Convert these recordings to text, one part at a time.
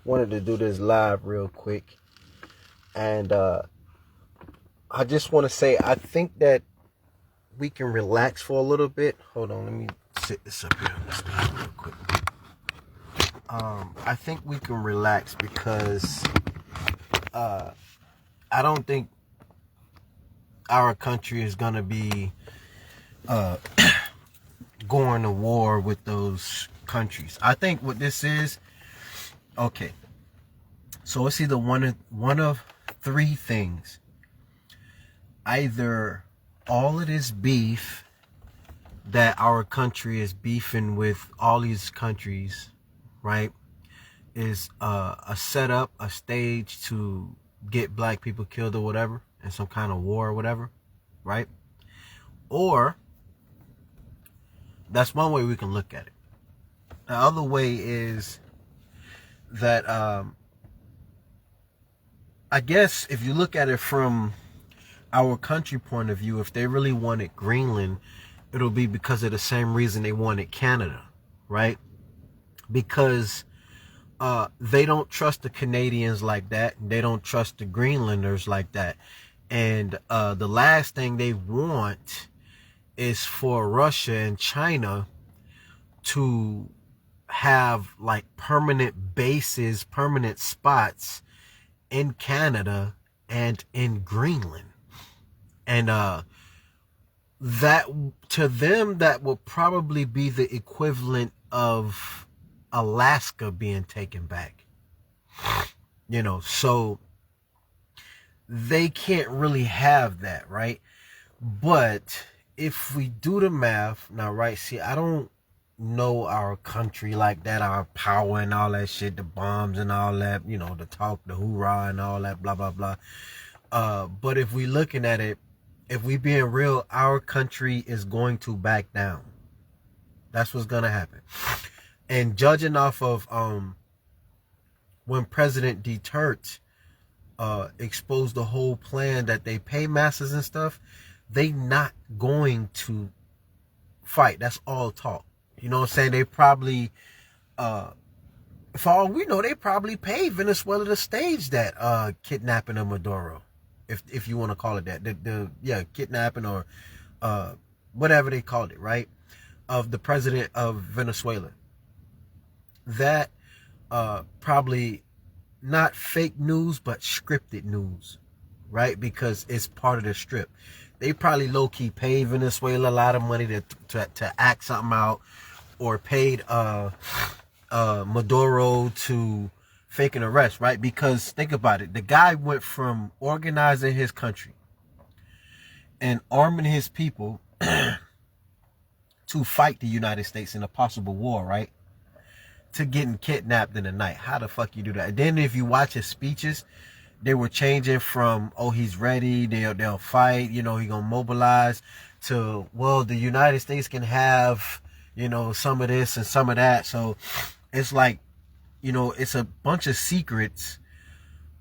Wanted to do this live real quick. And I just want to say, I think that we can relax for a little bit. Hold on, let me sit this up here on the stage real quick. I think we can relax because I don't think our country is going to be going to war with those countries. I think what this is, okay, so it's either one of three things. Either all of this beef that our country is beefing with all these countries, right, is a setup, a stage to get black people killed or whatever in some kind of war or whatever, right? Or that's one way we can look at it. The other way is that I guess if you look at it from our country point of view, if they really wanted Greenland, it'll be because of the same reason they wanted Canada, right? Because they don't trust the Canadians like that. They don't trust the Greenlanders like that. And the last thing they want is for Russia and China to have like permanent bases, permanent spots in Canada and in Greenland. And that, to them, that will probably be the equivalent of Alaska being taken back. You know, so they can't really have that, right? But if we do the math now, right? See, I don't know our country like that, our power and all that shit, the bombs and all that, you know, the talk, the hoorah and all that, blah, blah, blah. But if we looking at it, if we being real, our country is going to back down. That's what's gonna happen. And judging off of when President Duterte exposed the whole plan that they pay masses and stuff, they not going to fight. That's all talk. You know what I'm saying? They probably, for all we know, they probably paid Venezuela to stage that kidnapping of Maduro, if you want to call it that. The kidnapping or whatever they called it, right? Of the president of Venezuela. That probably not fake news, but scripted news, right? Because it's part of the strip. They probably low-key paid Venezuela a lot of money to act something out, or paid Maduro to fake an arrest, right? Because think about it. The guy went from organizing his country and arming his people to fight the United States in a possible war, right? To getting kidnapped in the night. How the fuck you do that? And then if you watch his speeches, they were changing from, oh, he's ready, they'll fight, you know, he gonna mobilize, to, well, the United States can have, you know, some of this and some of that. So it's like, you know, it's a bunch of secrets.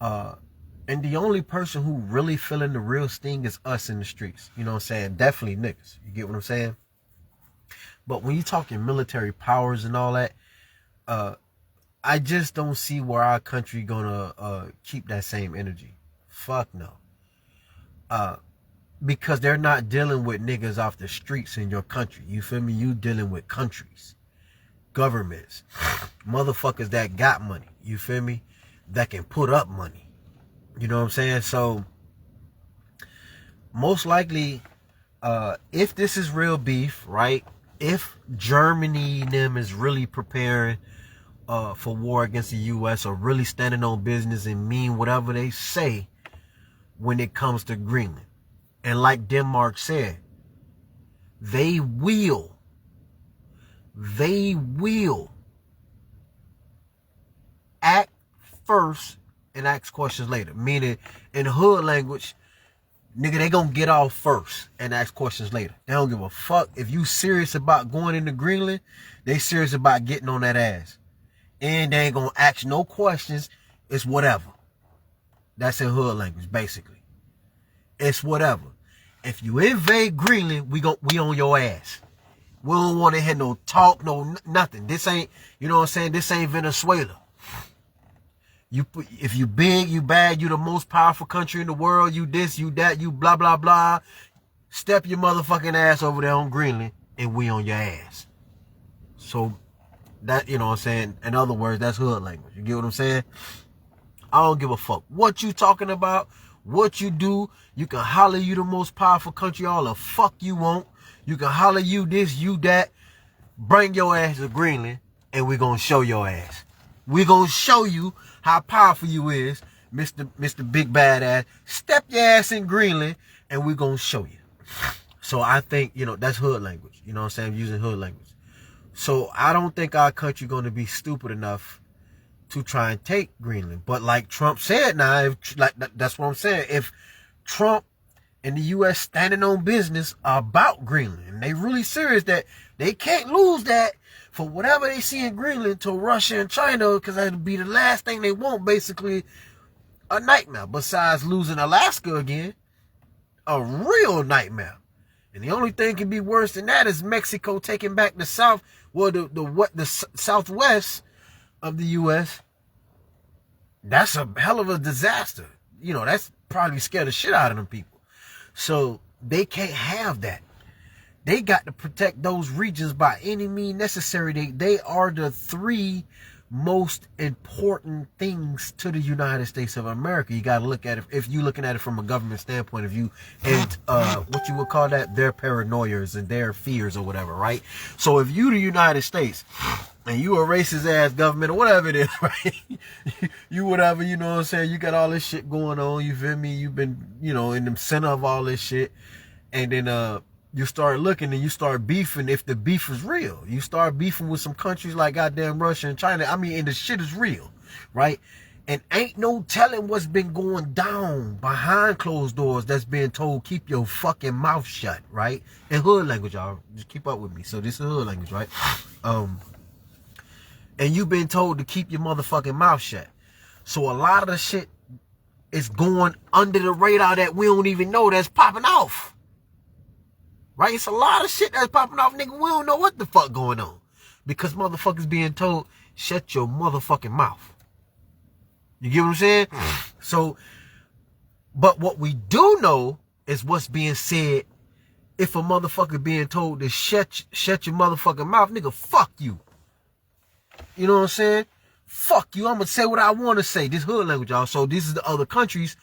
And the only person who really feeling the real sting is us in the streets. You know what I'm saying? Definitely niggas. You get what I'm saying? But when you're talking military powers and all that, I just don't see where our country gonna keep that same energy. Fuck no. Because they're not dealing with niggas off the streets in your country. You feel me? You dealing with countries, governments, motherfuckers that got money. You feel me? That can put up money. You know what I'm saying? So most likely, if this is real beef, right? If Germany and them is really preparing for war against the U.S. or really standing on business and mean whatever they say when it comes to Greenland. And like Denmark said, they will act first and ask questions later. Meaning, in hood language, nigga, they gonna get off first and ask questions later. They don't give a fuck. If you serious about going into Greenland, they serious about getting on that ass. And they ain't gonna ask no questions. It's whatever. That's in hood language, basically. It's whatever. If you invade Greenland, we on your ass. We don't want to hear no talk, no nothing. This ain't, you know what I'm saying? This ain't Venezuela. If you big, you bad, you the most powerful country in the world, you this, you that, you blah, blah, blah. Step your motherfucking ass over there on Greenland and we on your ass. So that, you know what I'm saying? In other words, that's hood language. You get what I'm saying? I don't give a fuck what you talking about, what you do. You can holler you the most powerful country all the fuck you want. You can holler you this, you that. Bring your ass to Greenland and we're going to show your ass. We're going to show you how powerful you is, Mr. Big Badass. Step your ass in Greenland and we're going to show you. So I think, you know, that's hood language. You know what I'm saying? I'm using hood language. So I don't think our country going to be stupid enough to try and take Greenland. But like Trump said now, that's what I'm saying. If Trump and the U.S. standing on business about Greenland, and they really serious that they can't lose that for whatever they see in Greenland to Russia and China, because that'll be the last thing they want, basically a nightmare. Besides losing Alaska again, a real nightmare. And the only thing can be worse than that is Mexico taking back the South, well, the Southwest of the U.S. That's a hell of a disaster. You know, that's probably scared the shit out of them people. So they can't have that. They got to protect those regions by any means necessary. They are the three most important things to the United States of America. You got to look at it, if you're looking at it from a government standpoint of view, and what you would call that, their paranoias and their fears or whatever, right? So if you the United States and you a racist ass government or whatever it is, right? You whatever, you know what I'm saying? You got all this shit going on, you feel me? You've been, you know, in the center of all this shit. And then you start looking and you start beefing if the beef is real. You start beefing with some countries like goddamn Russia and China. I mean, and the shit is real, right? And ain't no telling what's been going down behind closed doors that's being told, keep your fucking mouth shut, right? In hood language, y'all. Just keep up with me. So this is hood language, right? And you've been told to keep your motherfucking mouth shut. So a lot of the shit is going under the radar that we don't even know that's popping off. Right? It's a lot of shit that's popping off, nigga. We don't know what the fuck going on. Because motherfuckers being told, shut your motherfucking mouth. You get what I'm saying? So, but what we do know is what's being said. If a motherfucker being told to shut your motherfucking mouth, nigga, fuck you. You know what I'm saying? Fuck you. I'm going to say what I want to say. This hood language, y'all. So this is the other countries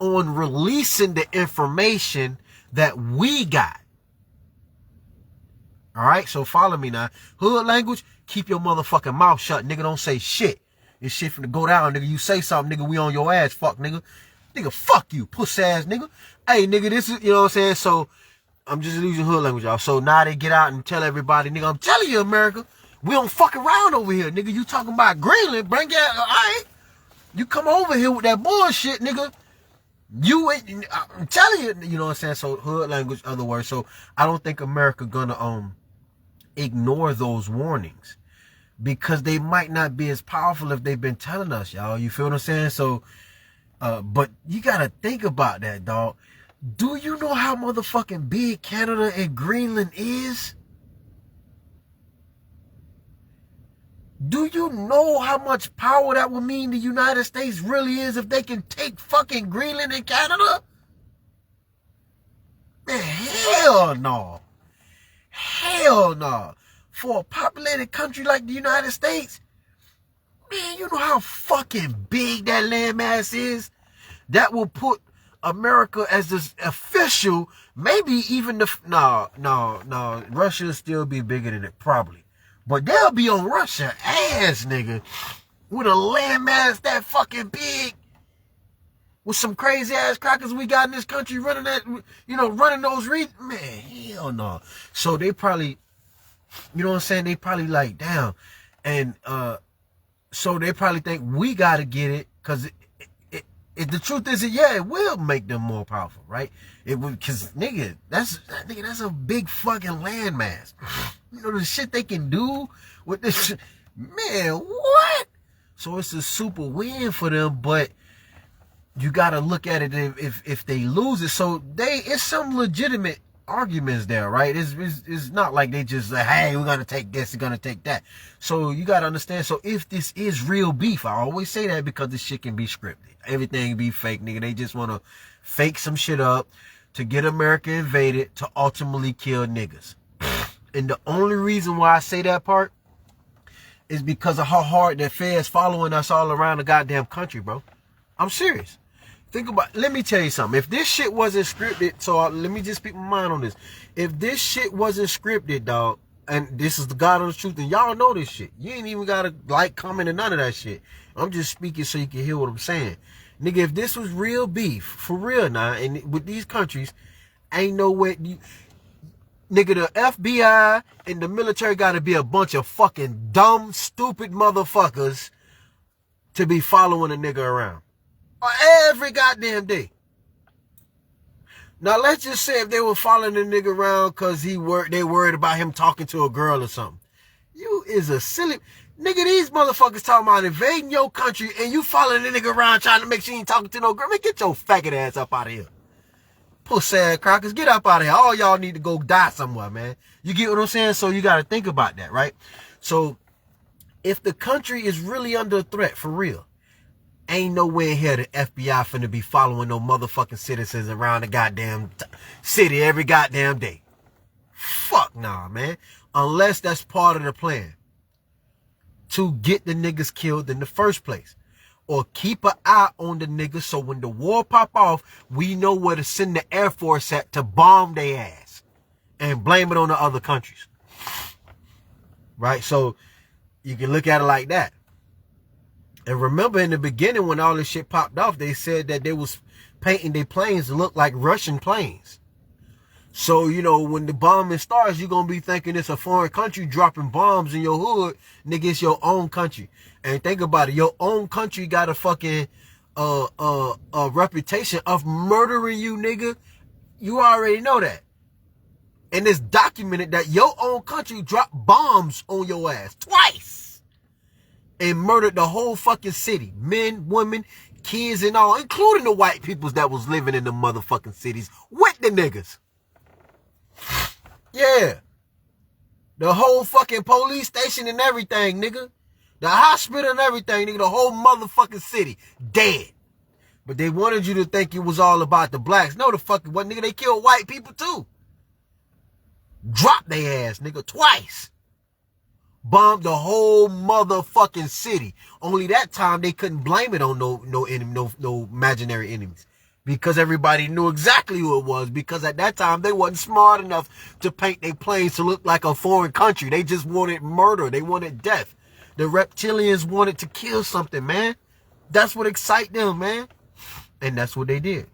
on releasing the information that we got. All right, so follow me now. Hood language, keep your motherfucking mouth shut, nigga. Don't say shit. This shit finna go down, nigga. You say something, nigga, we on your ass, fuck, nigga. Nigga, fuck you, puss ass, nigga. Hey, nigga, this is, you know what I'm saying? So, I'm just using hood language, y'all. So now they get out and tell everybody, nigga, I'm telling you, America, we don't fuck around over here, nigga. You talking about Greenland, bring your, all right. You come over here with that bullshit, nigga. I'm telling you, you know what I'm saying? So hood language, other words. So I don't think America gonna ignore those warnings because they might not be as powerful if they've been telling us, y'all. You feel what I'm saying? So, but you gotta think about that, dog. Do you know how motherfucking big Canada and Greenland is? Do you know how much power that would mean the United States really is if they can take fucking Greenland and Canada? Man, hell no. Hell no. For a populated country like the United States, man, you know how fucking big that landmass is? That will put America as this official, maybe even the, no, Russia will still be bigger than it, probably. But they'll be on Russia ass, nigga, with a landmass that fucking big, with some crazy ass crackers we got in this country running that, you know, running those regions. Man, hell no. So they probably, you know what I'm saying? They probably like, damn. And so they probably think we got to get it because the truth is that, yeah, it will make them more powerful, right? It would, because, nigga, that's a big fucking landmass. You know, the shit they can do with this shit. Man, what? So it's a super win for them, but you got to look at it if they lose it. So it's some legitimate arguments there, right? It's not like they just say, hey, we're gonna take this, we're gonna take that. So you gotta understand. So if this is real beef, I always say that because this shit can be scripted. Everything be fake, nigga. They just wanna fake some shit up to get America invaded to ultimately kill niggas. And the only reason why I say that part is because of how hard the feds following us all around the goddamn country, bro. I'm serious. Think about, let me tell you something. If this shit wasn't scripted, let me just speak my mind on this. If this shit wasn't scripted, dog, and this is the God honest truth, and y'all know this shit. You ain't even gotta like, comment, or none of that shit. I'm just speaking so you can hear what I'm saying. Nigga, if this was real beef, for real now, and with these countries, ain't no way, nigga, the FBI and the military gotta be a bunch of fucking dumb, stupid motherfuckers to be following a nigga around. Every goddamn day. Now let's just say if they were following the nigga around because they worried about him talking to a girl or something. You is a silly nigga. These motherfuckers talking about invading your country and you following the nigga around trying to make sure you ain't talking to no girl. Man, get your faggot ass up out of here. Pussy ass crackers, get up out of here. All y'all need to go die somewhere, man. You get what I'm saying? So you got to think about that, right? So if the country is really under threat for real, ain't nowhere in here the FBI finna be following no motherfucking citizens around the goddamn city every goddamn day. Fuck nah, man. Unless that's part of the plan to get the niggas killed in the first place. Or keep an eye on the niggas so when the war pop off, we know where to send the Air Force at to bomb their ass. And blame it on the other countries. Right? So you can look at it like that. And remember in the beginning when all this shit popped off, they said that they was painting their planes to look like Russian planes. So, you know, when the bombing starts, you're going to be thinking it's a foreign country dropping bombs in your hood. Nigga, it's your own country. And think about it. Your own country got a fucking a reputation of murdering you, nigga. You already know that. And it's documented that your own country dropped bombs on your ass twice. And murdered the whole fucking city. Men, women, kids, and all. Including the white peoples that was living in the motherfucking cities with the niggas. Yeah. The whole fucking police station and everything, nigga. The hospital and everything, nigga. The whole motherfucking city. Dead. But they wanted you to think it was all about the blacks. No, the fuck it wasn't, nigga. They killed white people too. Dropped their ass, nigga, twice. Bombed the whole motherfucking city. Only that time they couldn't blame it on no enemy, no imaginary enemies. Because everybody knew exactly who it was. Because at that time they wasn't smart enough to paint their planes to look like a foreign country. They just wanted murder. They wanted death. The reptilians wanted to kill something, man. That's what excited them, man. And that's what they did.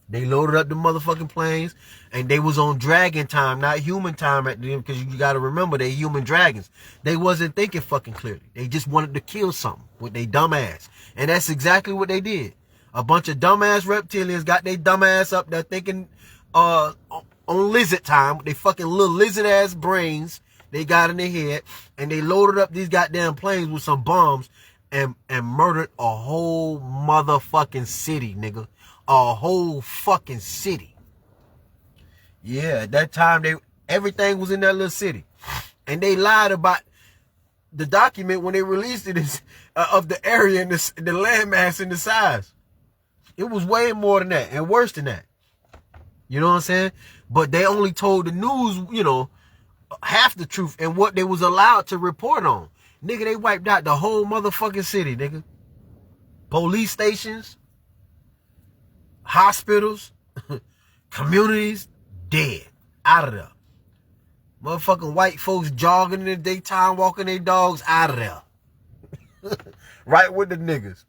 They loaded up the motherfucking planes and they was on dragon time, not human time at them, because you got to remember they human dragons. They wasn't thinking fucking clearly. They just wanted to kill something with their dumb ass. And that's exactly what they did. A bunch of dumbass reptilians got their dumb ass up there thinking on lizard time with their fucking little lizard ass brains they got in their head, and they loaded up these goddamn planes with some bombs and murdered a whole motherfucking city, nigga. A whole fucking city. Yeah, at that time everything was in that little city. And they lied about the document when they released it of the area and the landmass and the size. It was way more than that and worse than that. You know what I'm saying? But they only told the news, you know, half the truth and what they was allowed to report on. Nigga, they wiped out the whole motherfucking city, nigga. Police stations, hospitals, communities, dead. Out of there. Motherfucking white folks jogging in the daytime, walking their dogs, out of there. Right with the niggas.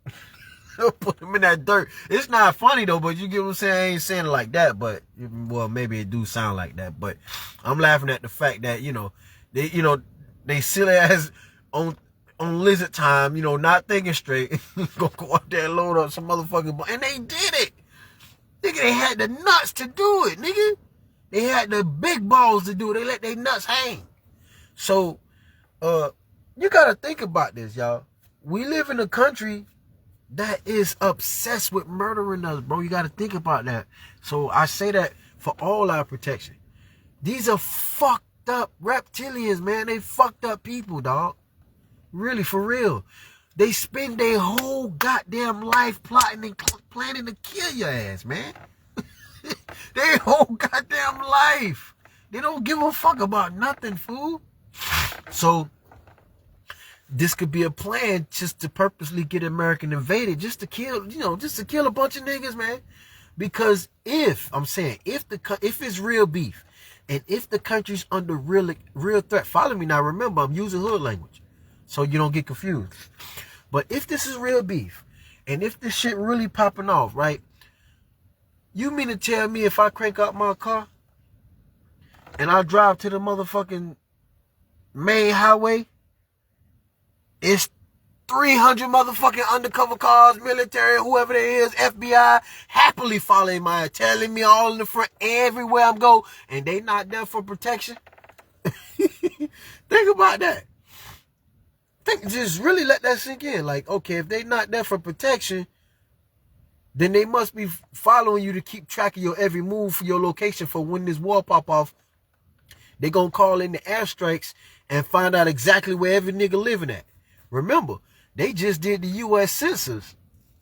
Put them in that dirt. It's not funny though, but you get what I'm saying? I ain't saying it like that, but, well, maybe it do sound like that, but I'm laughing at the fact that, they silly ass on lizard time, not thinking straight. Go out there and load up some motherfucking, and they did it. Nigga, they had the nuts to do it, nigga. They had the big balls to do it. They let their nuts hang. So, you gotta think about this, y'all. We live in a country that is obsessed with murdering us, bro. You gotta think about that. So I say that for all our protection. These are fucked up reptilians, man. They fucked up people, dog. Really, for real. They spend their whole goddamn life plotting and planning to kill your ass, man. Their whole goddamn life. They don't give a fuck about nothing, fool. So, this could be a plan just to purposely get America invaded, just to kill, just to kill a bunch of niggas, man. Because if it's real beef, and if the country's under real threat, follow me now, remember, I'm using hood language, so you don't get confused. But if this is real beef, and if this shit really popping off, right? You mean to tell me if I crank up my car, and I drive to the motherfucking main highway, it's 300 motherfucking undercover cars, military, whoever there is, FBI, happily following my, telling me all in the front, everywhere I'm go, and they not there for protection? Think about that. Just really let that sink in. Like, okay, if they not there for protection, then they must be following you to keep track of your every move for your location for when this war pop off. They gonna call in the airstrikes and find out exactly where every nigga living at. Remember, they just did the U.S. Census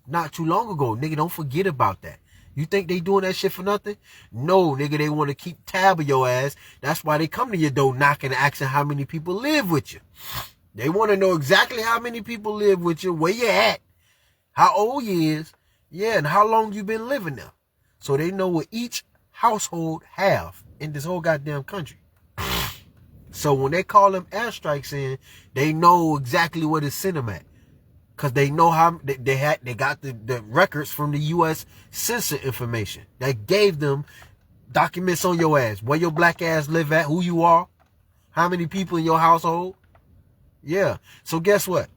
not too long ago. Nigga, don't forget about that. You think they doing that shit for nothing? No, nigga, they want to keep tab of your ass. That's why they come to your door knocking and asking how many people live with you. They want to know exactly how many people live with you, where you at, how old you is, yeah, and how long you been living there. So they know what each household have in this whole goddamn country. So when they call them airstrikes in, they know exactly where to send them at. Because they know how they got the records from the U.S. Census information that gave them documents on your ass, where your black ass live at, who you are, how many people in your household. Yeah. So guess what?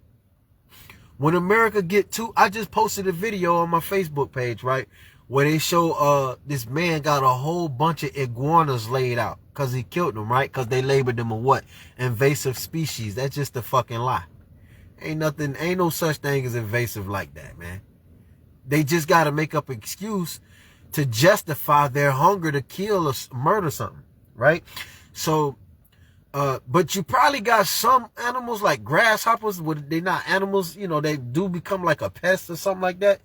When America get to, I just posted a video on my Facebook page, right? Where they show this man got a whole bunch of iguanas laid out because he killed them, right? Because they labeled them a what? Invasive species. That's just a fucking lie. Ain't no such thing as invasive like that, man. They just got to make up an excuse to justify their hunger to kill or murder something, right? So, but you probably got some animals like grasshoppers, they're not animals, they do become like a pest or something like that.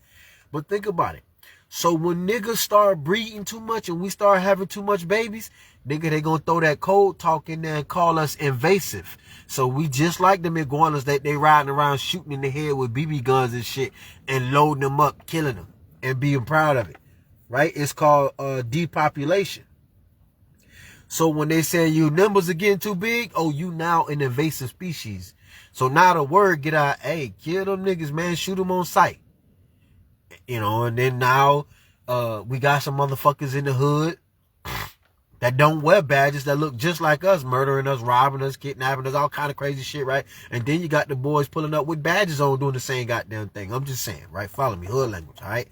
But think about it. So when niggas start breeding too much and we start having too much babies, nigga, they gonna throw that code talk in there and call us invasive. So we just like them iguanas that they riding around shooting in the head with BB guns and shit and loading them up, killing them and being proud of it, right? It's called depopulation. So when they say you numbers are getting too big, oh, you now an invasive species. So now the word get out, hey, kill them niggas, man, shoot them on sight. And then now we got some motherfuckers in the hood that don't wear badges that look just like us, murdering us, robbing us, kidnapping us, all kind of crazy shit, right? And then you got the boys pulling up with badges on doing the same goddamn thing. I'm just saying, right? Follow me, hood language, all right?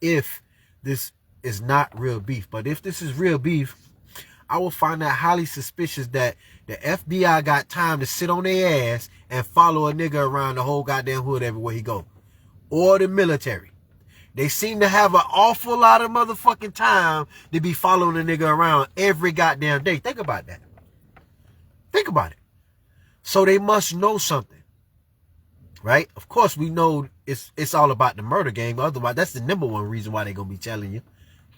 If this is not real beef, but if this is real beef, I will find that highly suspicious that the FBI got time to sit on their ass and follow a nigga around the whole goddamn hood everywhere he go. Or the military. They seem to have an awful lot of motherfucking time to be following a nigga around every goddamn day. Think about that. Think about it. So they must know something. Right? Of course, we know it's all about the murder game. Otherwise, that's the number one reason why they're going to be telling you.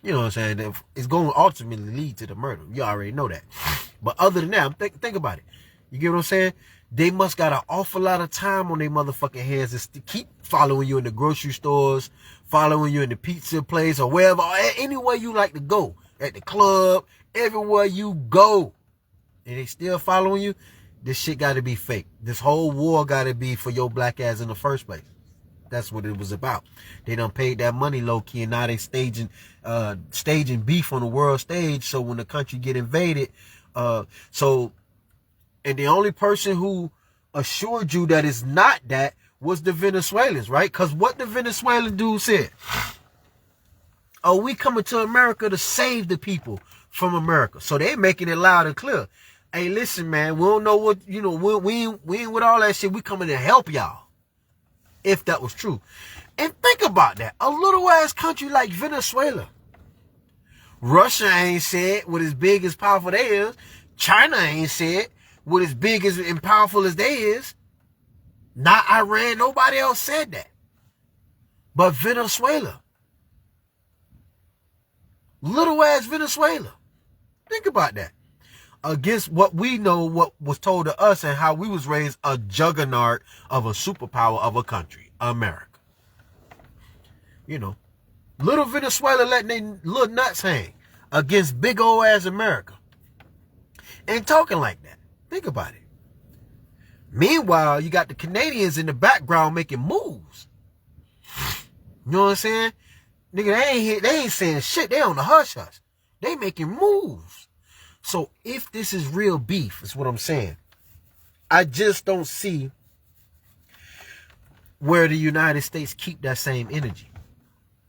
You know what I'm saying? It's going to ultimately lead to the murder. You already know that. But other than that, think about it. You get what I'm saying? They must got an awful lot of time on their motherfucking hands to keep following you in the grocery stores, following you in the pizza place or wherever, or anywhere you like to go, at the club, everywhere you go, and they still following you. This shit got to be fake. This whole war got to be for your black ass in the first place. That's what it was about. They done paid that money low key, and now they staging beef on the world stage. So when the country get invaded, and the only person who assured you that it's not that was the Venezuelans, right? Because what the Venezuelan dude said, oh, we coming to America to save the people from America. So they making it loud and clear. Hey, listen, man, we don't know what, we ain't with all that shit. We coming to help y'all. If that was true. And think about that. A little ass country like Venezuela Russia ain't said what as big as powerful they is. China ain't said what as big as and powerful as they is. Not Iran. Nobody else said that. But Venezuela. Little ass Venezuela. Think about that. Against what we know, what was told to us and how we was raised, a juggernaut of a superpower of a country, America. You know, little Venezuela letting their little nuts hang against big old ass America. And talking like that. Think about it. Meanwhile, you got the Canadians in the background making moves. You know what I'm saying? Nigga, they ain't saying shit. They on the hush hush. They making moves. So if this is real beef, is what I'm saying. I just don't see where the United States keep that same energy.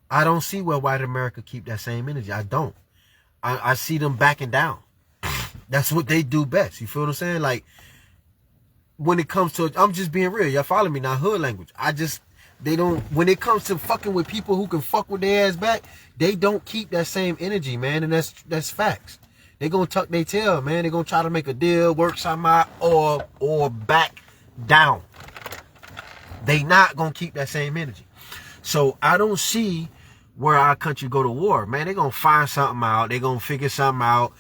I don't see where white America keep that same energy. I don't. I see them backing down. That's what they do best. You feel what I'm saying? Like, when it comes to, I'm just being real. Y'all follow me now, hood language. They don't, when it comes to fucking with people who can fuck with their ass back, they don't keep that same energy, man. And that's facts. They gonna tuck their tail, man. They gonna try to make a deal, work something out, or back down. They not gonna keep that same energy. So I don't see where our country go to war, man. They gonna find something out. They gonna figure something out.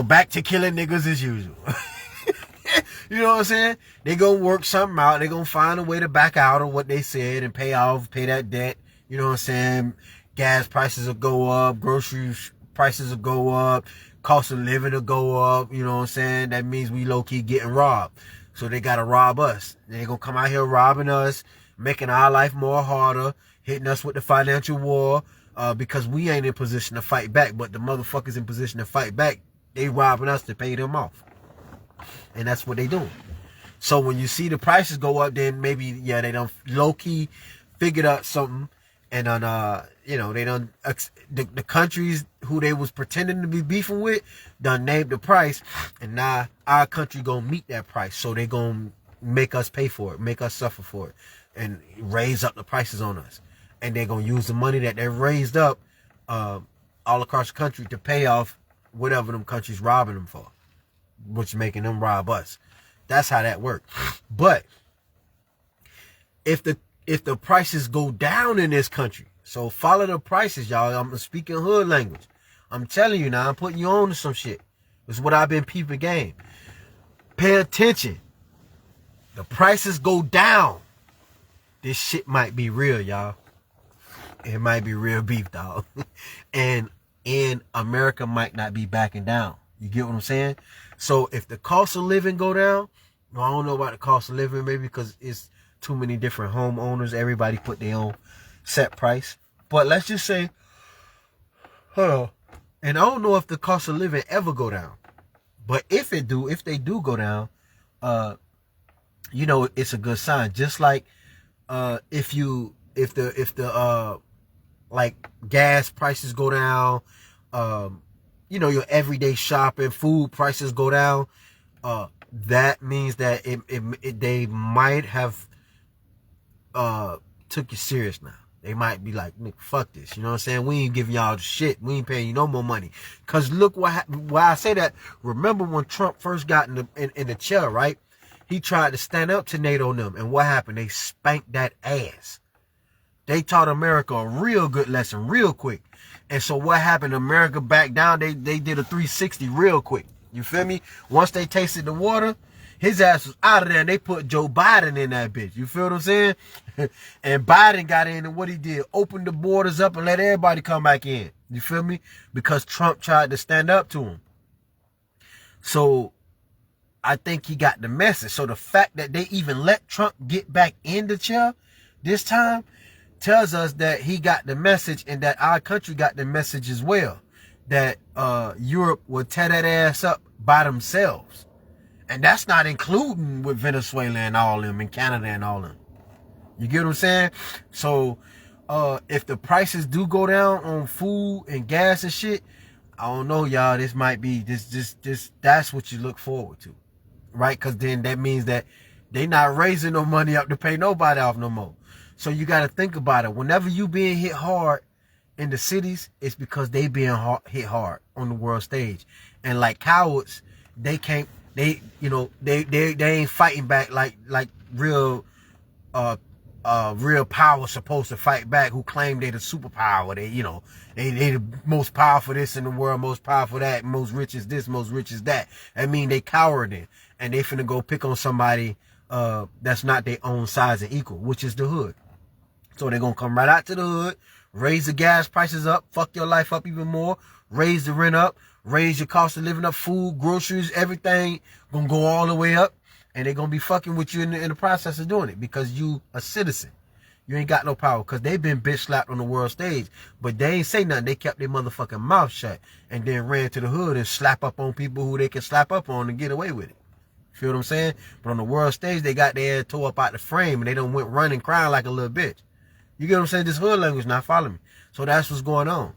Back to killing niggas as usual. You know what I'm saying? They gonna work something out. They gonna find a way to back out of what they said and pay that debt. You know what I'm saying? Gas prices will go up. Grocery prices will go up. Cost of living will go up. You know what I'm saying? That means we low-key getting robbed. So they gotta rob us. They gonna come out here robbing us, making our life more harder, hitting us with the financial war, because we ain't in position to fight back. But the motherfuckers in position to fight back, they robbing us to pay them off. And that's what they doing. So when you see the prices go up, then maybe, yeah, they done low-key figured out something. And then, they done, the countries who they was pretending to be beefing with, done named the price. And now our country gonna meet that price. So they gonna make us pay for it, make us suffer for it, and raise up the prices on us. And they're gonna use the money that they raised up all across the country to pay off whatever them countries robbing them for, which making them rob us. That's how that works. But if the prices go down in this country, so follow the prices, y'all. I'm speaking hood language. I'm telling you now, I'm putting you on to some shit. This is what I've been peeping game. Pay attention. The prices go down. This shit might be real, y'all. It might be real beef, dog. And America might not be backing down. You get what I'm saying? So if the cost of living go down, I don't know about the cost of living, maybe because it's too many different homeowners. Everybody put their own set price. But let's just say, and I don't know if the cost of living ever go down. But if they do go down, it's a good sign. Just like if the like gas prices go down, your everyday shopping, food prices go down, that means that they might have took you serious now. They might be like, nigga, fuck this. You know what I'm saying? We ain't giving y'all the shit. We ain't paying you no more money. Cause look why I say that. Remember when Trump first got in the chair, right? He tried to stand up to NATO and them, and what happened? They spanked that ass. They taught America a real good lesson real quick. And so what happened? America backed down. They did a 360 real quick. You feel me? Once they tasted the water, his ass was out of there, and they put Joe Biden in that bitch. You feel what I'm saying? And Biden got in, and what he did, opened the borders up and let everybody come back in. You feel me? Because Trump tried to stand up to him. So I think he got the message. So the fact that they even let Trump get back in the chair this time tells us that he got the message, and that our country got the message as well. That Europe will tear that ass up by themselves. And that's not including with Venezuela and all them, and Canada and all them. You get what I'm saying? So if the prices do go down on food and gas and shit, I don't know, y'all. This might be that's what you look forward to, right? Because then that means that they not raising no money up to pay nobody off no more. So you got to think about it. Whenever you being hit hard, in the cities, it's because they being hit hard on the world stage. And like cowards, they can't, they ain't fighting back like real real power supposed to fight back, who claim they the superpower. They the most powerful this in the world, most powerful that, most rich is this, most rich is that. I mean, they cowarding, and they finna go pick on somebody that's not their own size and equal, which is the hood. So they're gonna come right out to the hood, raise the gas prices up, fuck your life up even more, raise the rent up, raise your cost of living up, food, groceries, everything gonna go all the way up. And they're going to be fucking with you in the process of doing it, because you a citizen. You ain't got no power, because they been bitch slapped on the world stage. But they ain't say nothing. They kept their motherfucking mouth shut and then ran to the hood and slap up on people who they can slap up on and get away with it. Feel what I'm saying? But on the world stage, they got their head tore up out the frame, and they done went running crying like a little bitch. You get what I'm saying? This hood language not following me. So that's what's going on.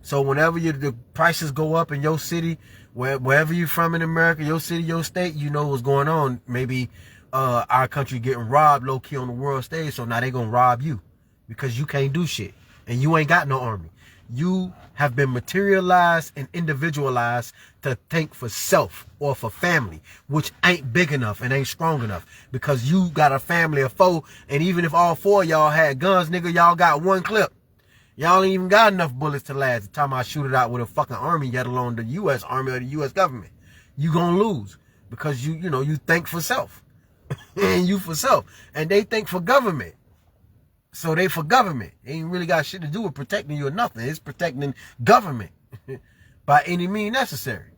So whenever the prices go up in your city, wherever you're from in America, your city, your state, you know what's going on. Maybe our country getting robbed low-key on the world stage, so now they gonna rob you because you can't do shit and you ain't got no army. You have been materialized and individualized to think for self or for family, which ain't big enough and ain't strong enough, because you got a family of 4, and even if all 4 of y'all had guns, nigga, y'all got 1 clip. Y'all ain't even got enough bullets to last the time I shoot it out with a fucking army, let alone the U.S. Army or the U.S. government. You gonna lose because you think for self. And you for self. And they think for government. So they for government. They ain't really got shit to do with protecting you or nothing. It's protecting government by any means necessary.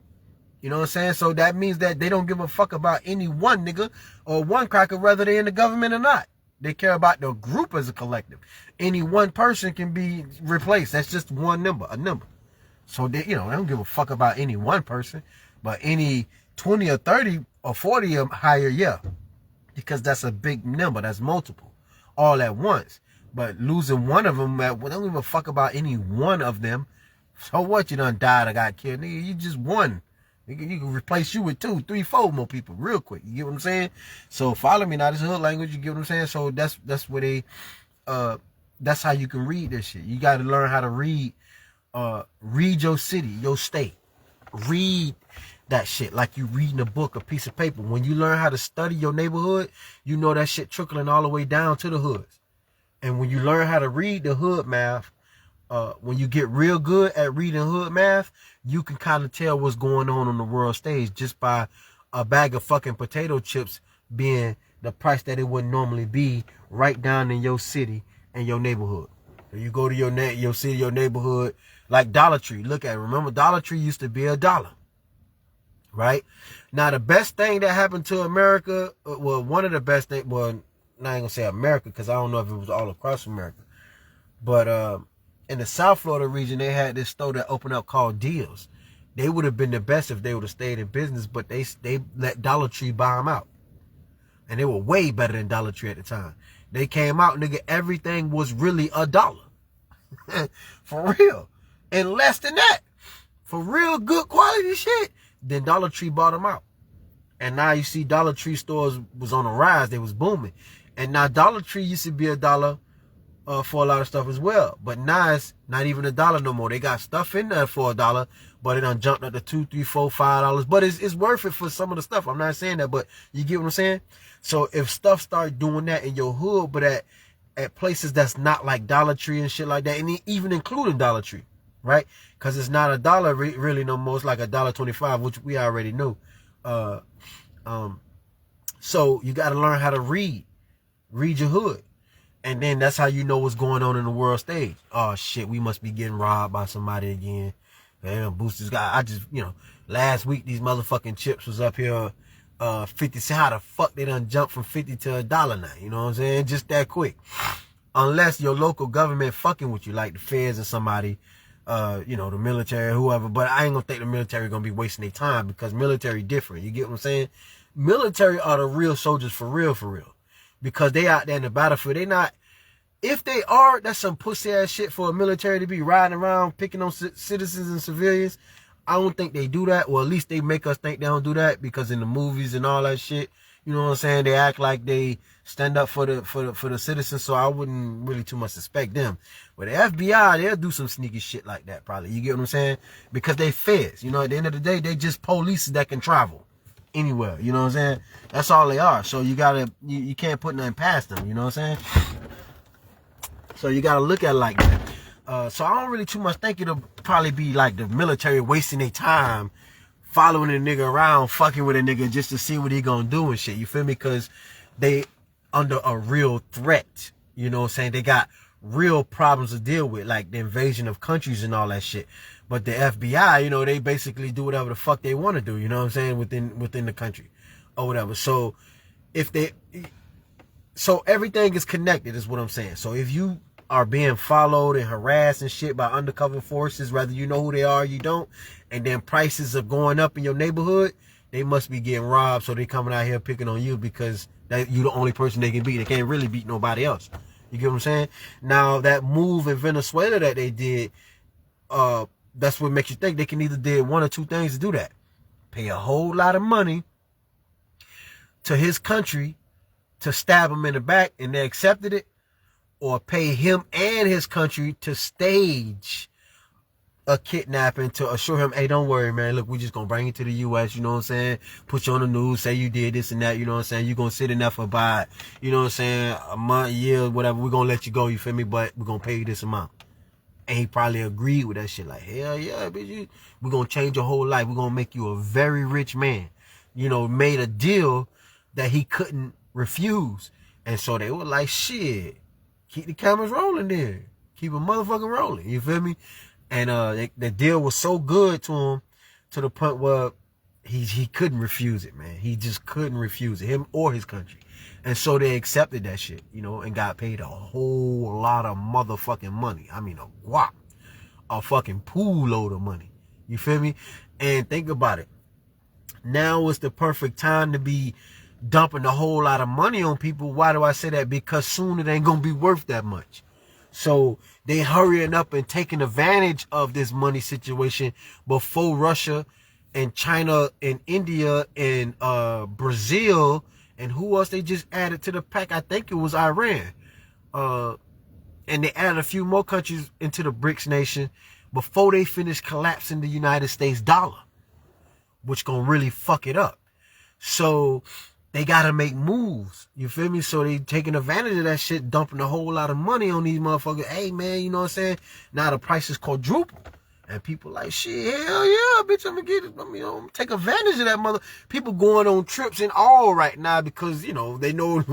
You know what I'm saying? So that means that they don't give a fuck about any one nigga or one cracker, whether they in the government or not. They care about the group as a collective. Any one person can be replaced. That's just one number, a number. So they don't give a fuck about any one person, but any 20 or 30 or 40 or higher, yeah. Because that's a big number. That's multiple. All at once. But losing one of them, we don't give a fuck about any one of them. So what? You done died or got killed? Nigga, you just won. You can replace you with 2, 3, 4 more people real quick. You get what I'm saying? So follow me now. This is hood language. You get what I'm saying? So that's where they, that's how you can read this shit. You got to learn how to read your city, your state. Read that shit like you reading a book, a piece of paper. When you learn how to study your neighborhood, you know that shit trickling all the way down to the hoods. And when you learn how to read the hood math, when you get real good at reading hood math, you can kind of tell what's going on the world stage just by a bag of fucking potato chips being the price that it would normally be right down in your city and your neighborhood. So you go to your city, your neighborhood, like Dollar Tree. Look at it. Remember, Dollar Tree used to be $1, right? Now, the best thing that happened to America, well, one of the best things, well, I'm not even gonna say America, because I don't know if it was all across America, but in the South Florida region, they had this store that opened up called Deals. They would have been the best if they would have stayed in business, but they let Dollar Tree buy them out. And they were way better than Dollar Tree at the time. They came out, nigga, everything was really $1. For real. And less than that. For real good quality shit. Then Dollar Tree bought them out. And now you see Dollar Tree stores was on a rise. They was booming. And now Dollar Tree used to be $1 for a lot of stuff as well. But now it's not even $1 no more. They got stuff in there for $1, but it done jumped up to $2, $3, $4, $5. But it's worth it for some of the stuff. I'm not saying that, but you get what I'm saying? So if stuff start doing that in your hood, but at places that's not like Dollar Tree and shit like that, and even including Dollar Tree, right? Because it's not $1 really no more. It's like $1.25, which we already knew. So you got to learn how to read your hood. And then that's how you know what's going on in the world stage. Oh, shit, we must be getting robbed by somebody again. Damn, Boosters guy. I just, last week these motherfucking chips was up here 50 cents. How the fuck they done jumped from 50 to $1 now? You know what I'm saying? Just that quick. Unless your local government fucking with you, like the feds or somebody, the military, whoever. But I ain't gonna think the military gonna be wasting their time, because military different. You get what I'm saying? Military are the real soldiers for real. Because they out there in the battlefield. They not, if they are, that's some pussy ass shit for a military to be riding around picking on citizens and civilians. I don't think they do that, or at least they make us think they don't do that, because in the movies and all that shit, You know what I'm saying? They act like they stand up for the citizens, so I wouldn't really too much suspect them. But the FBI, they'll do some sneaky shit like that probably. You get what I'm saying? Because they feds. You know, at the end of the day, they just police that can travel anywhere. You know what I'm saying? That's all they are. So you can't put nothing past them. You know what I'm saying? So you gotta look at it like that. So I don't really too much think it'll probably be like the military wasting their time following a nigga around, fucking with a nigga just to see what he gonna do and shit. You feel me? Because they under a real threat. You know what I'm saying? They got real problems to deal with, like the invasion of countries and all that shit. But the FBI, you know, they basically do whatever the fuck they want to do. You know what I'm saying? Within the country or whatever. So so everything is connected is what I'm saying. So if you are being followed and harassed and shit by undercover forces, whether you know who they are or you don't, and then prices are going up in your neighborhood, they must be getting robbed, so they coming out here picking on you because you the only person they can beat. They can't really beat nobody else. You get what I'm saying? Now, that move in Venezuela that they did, that's what makes you think they can either did one or two things to do that. Pay a whole lot of money to his country to stab him in the back, and they accepted it, or pay him and his country to stage a kidnapping to assure him, hey, don't worry, man. Look, we just gonna bring you to the U.S., you know what I'm saying? Put you on the news, say you did this and that, you know what I'm saying? You're gonna sit in there for about, you know what I'm saying, a month, year, whatever. We're gonna let you go, you feel me? But we're gonna pay you this amount. And he probably agreed with that shit. Like, hell yeah, bitch, we're gonna change your whole life. We're gonna make you a very rich man. You know, made a deal that he couldn't refuse. And so they were like, shit, keep the cameras rolling then. Keep a motherfucking rolling. You feel me? And the deal was so good to him to the point where he couldn't refuse it, man. He just couldn't refuse it, him or his country. And so they accepted that shit, you know, and got paid a whole lot of motherfucking money. I mean, a guap. A fucking pool load of money. You feel me? And think about it. Now is the perfect time to be dumping a whole lot of money on people. Why do I say that? Because soon it ain't gonna be worth that much. So they hurrying up and taking advantage of this money situation before Russia and China and India and Brazil and who else they just added to the pack? I think it was Iran. And they added a few more countries into the BRICS nation before they finish collapsing the United States dollar, which gonna really fuck it up. So they gotta make moves. You feel me? So they taking advantage of that shit, dumping a whole lot of money on these motherfuckers. Hey man, you know what I'm saying? Now the price is quadruple. And people like, shit, hell yeah, bitch, I'm gonna get it. I'm gonna take advantage of that mother. People going on trips and all right now because, you know, they know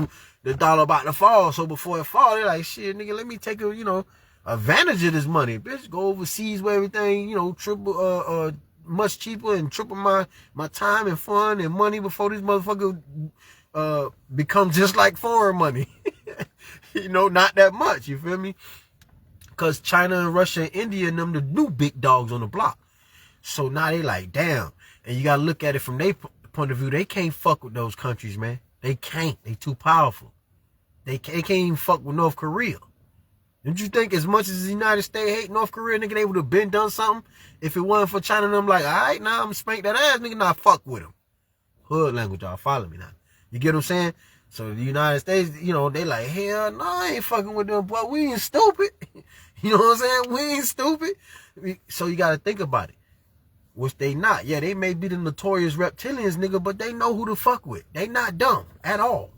the dollar about to fall. So before it fall, they're like, shit, nigga, let me take a, you know, advantage of this money. Bitch, go overseas where everything, you know, triple, much cheaper and triple my time and fun and money before this motherfucker become just like foreign money. You know, not that much, you feel me? Because China and Russia and India and them the new big dogs on the block. So now they like, damn. And you got to look at it from their point of view. They can't fuck with those countries, man. They can't. They too powerful. They can't even fuck with North Korea. Don't you think as much as the United States hate North Korea, nigga, they would have been done something? If it wasn't for China and them like, all right, now I'm going to spank that ass, nigga, now fuck with them. Hood language, y'all. Follow me now. You get what I'm saying? So the United States, you know, they like, hell no, I ain't fucking with them, but we ain't stupid. You know what I'm saying? We ain't stupid. So you got to think about it. Which they not. Yeah, they may be the notorious reptilians, nigga, but they know who to fuck with. They not dumb at all.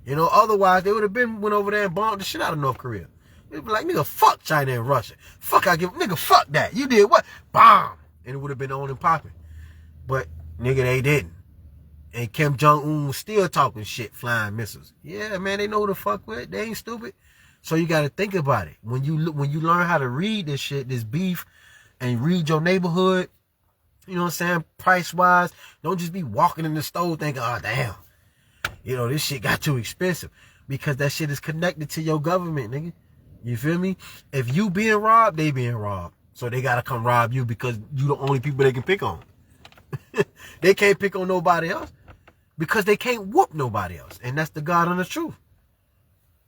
You know, otherwise they would have been went over there and bombed the shit out of North Korea. They'd be like, nigga, fuck China and Russia. Nigga, fuck that. You did what? Bomb. And it would have been on and popping. But, nigga, they didn't. And Kim Jong-un was still talking shit, flying missiles. Yeah, man, they know who to fuck with. They ain't stupid. So you got to think about it. When you learn how to read this shit, this beef, and read your neighborhood, you know what I'm saying, price-wise, don't just be walking in the store thinking, oh, damn, you know, this shit got too expensive. Because that shit is connected to your government, nigga. You feel me? If you being robbed, they being robbed. So they got to come rob you because you the only people they can pick on. They can't pick on nobody else because they can't whoop nobody else. And that's the God honest truth.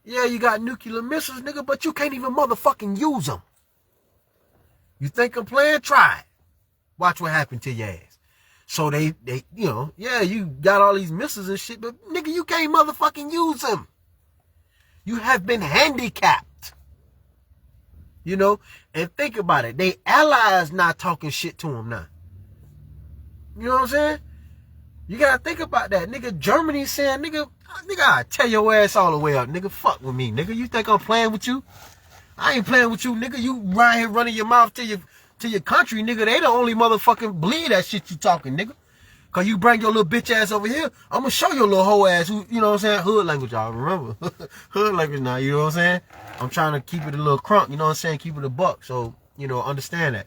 Yeah, you got nuclear missiles, nigga, but you can't even motherfucking use them. You think I'm playing? Try it. Watch what happened to your ass. So they, you know, yeah, you got all these missiles and shit, but nigga, you can't motherfucking use them. You have been handicapped. You know, and think about it. They allies not talking shit to them now. You know what I'm saying? You gotta think about that. Nigga, Germany saying, nigga, I tear your ass all the way up. Nigga, fuck with me. Nigga, you think I'm playing with you? I ain't playing with you, nigga. You right here running your mouth to your country, nigga. They the only motherfucking believe that shit you talking, nigga. Cause you bring your little bitch ass over here, I'm gonna show your little hoe ass who, you know what I'm saying? Hood language, y'all remember. Hood language now, you know what I'm saying? I'm trying to keep it a little crunk, you know what I'm saying? Keep it a buck. So, you know, understand that.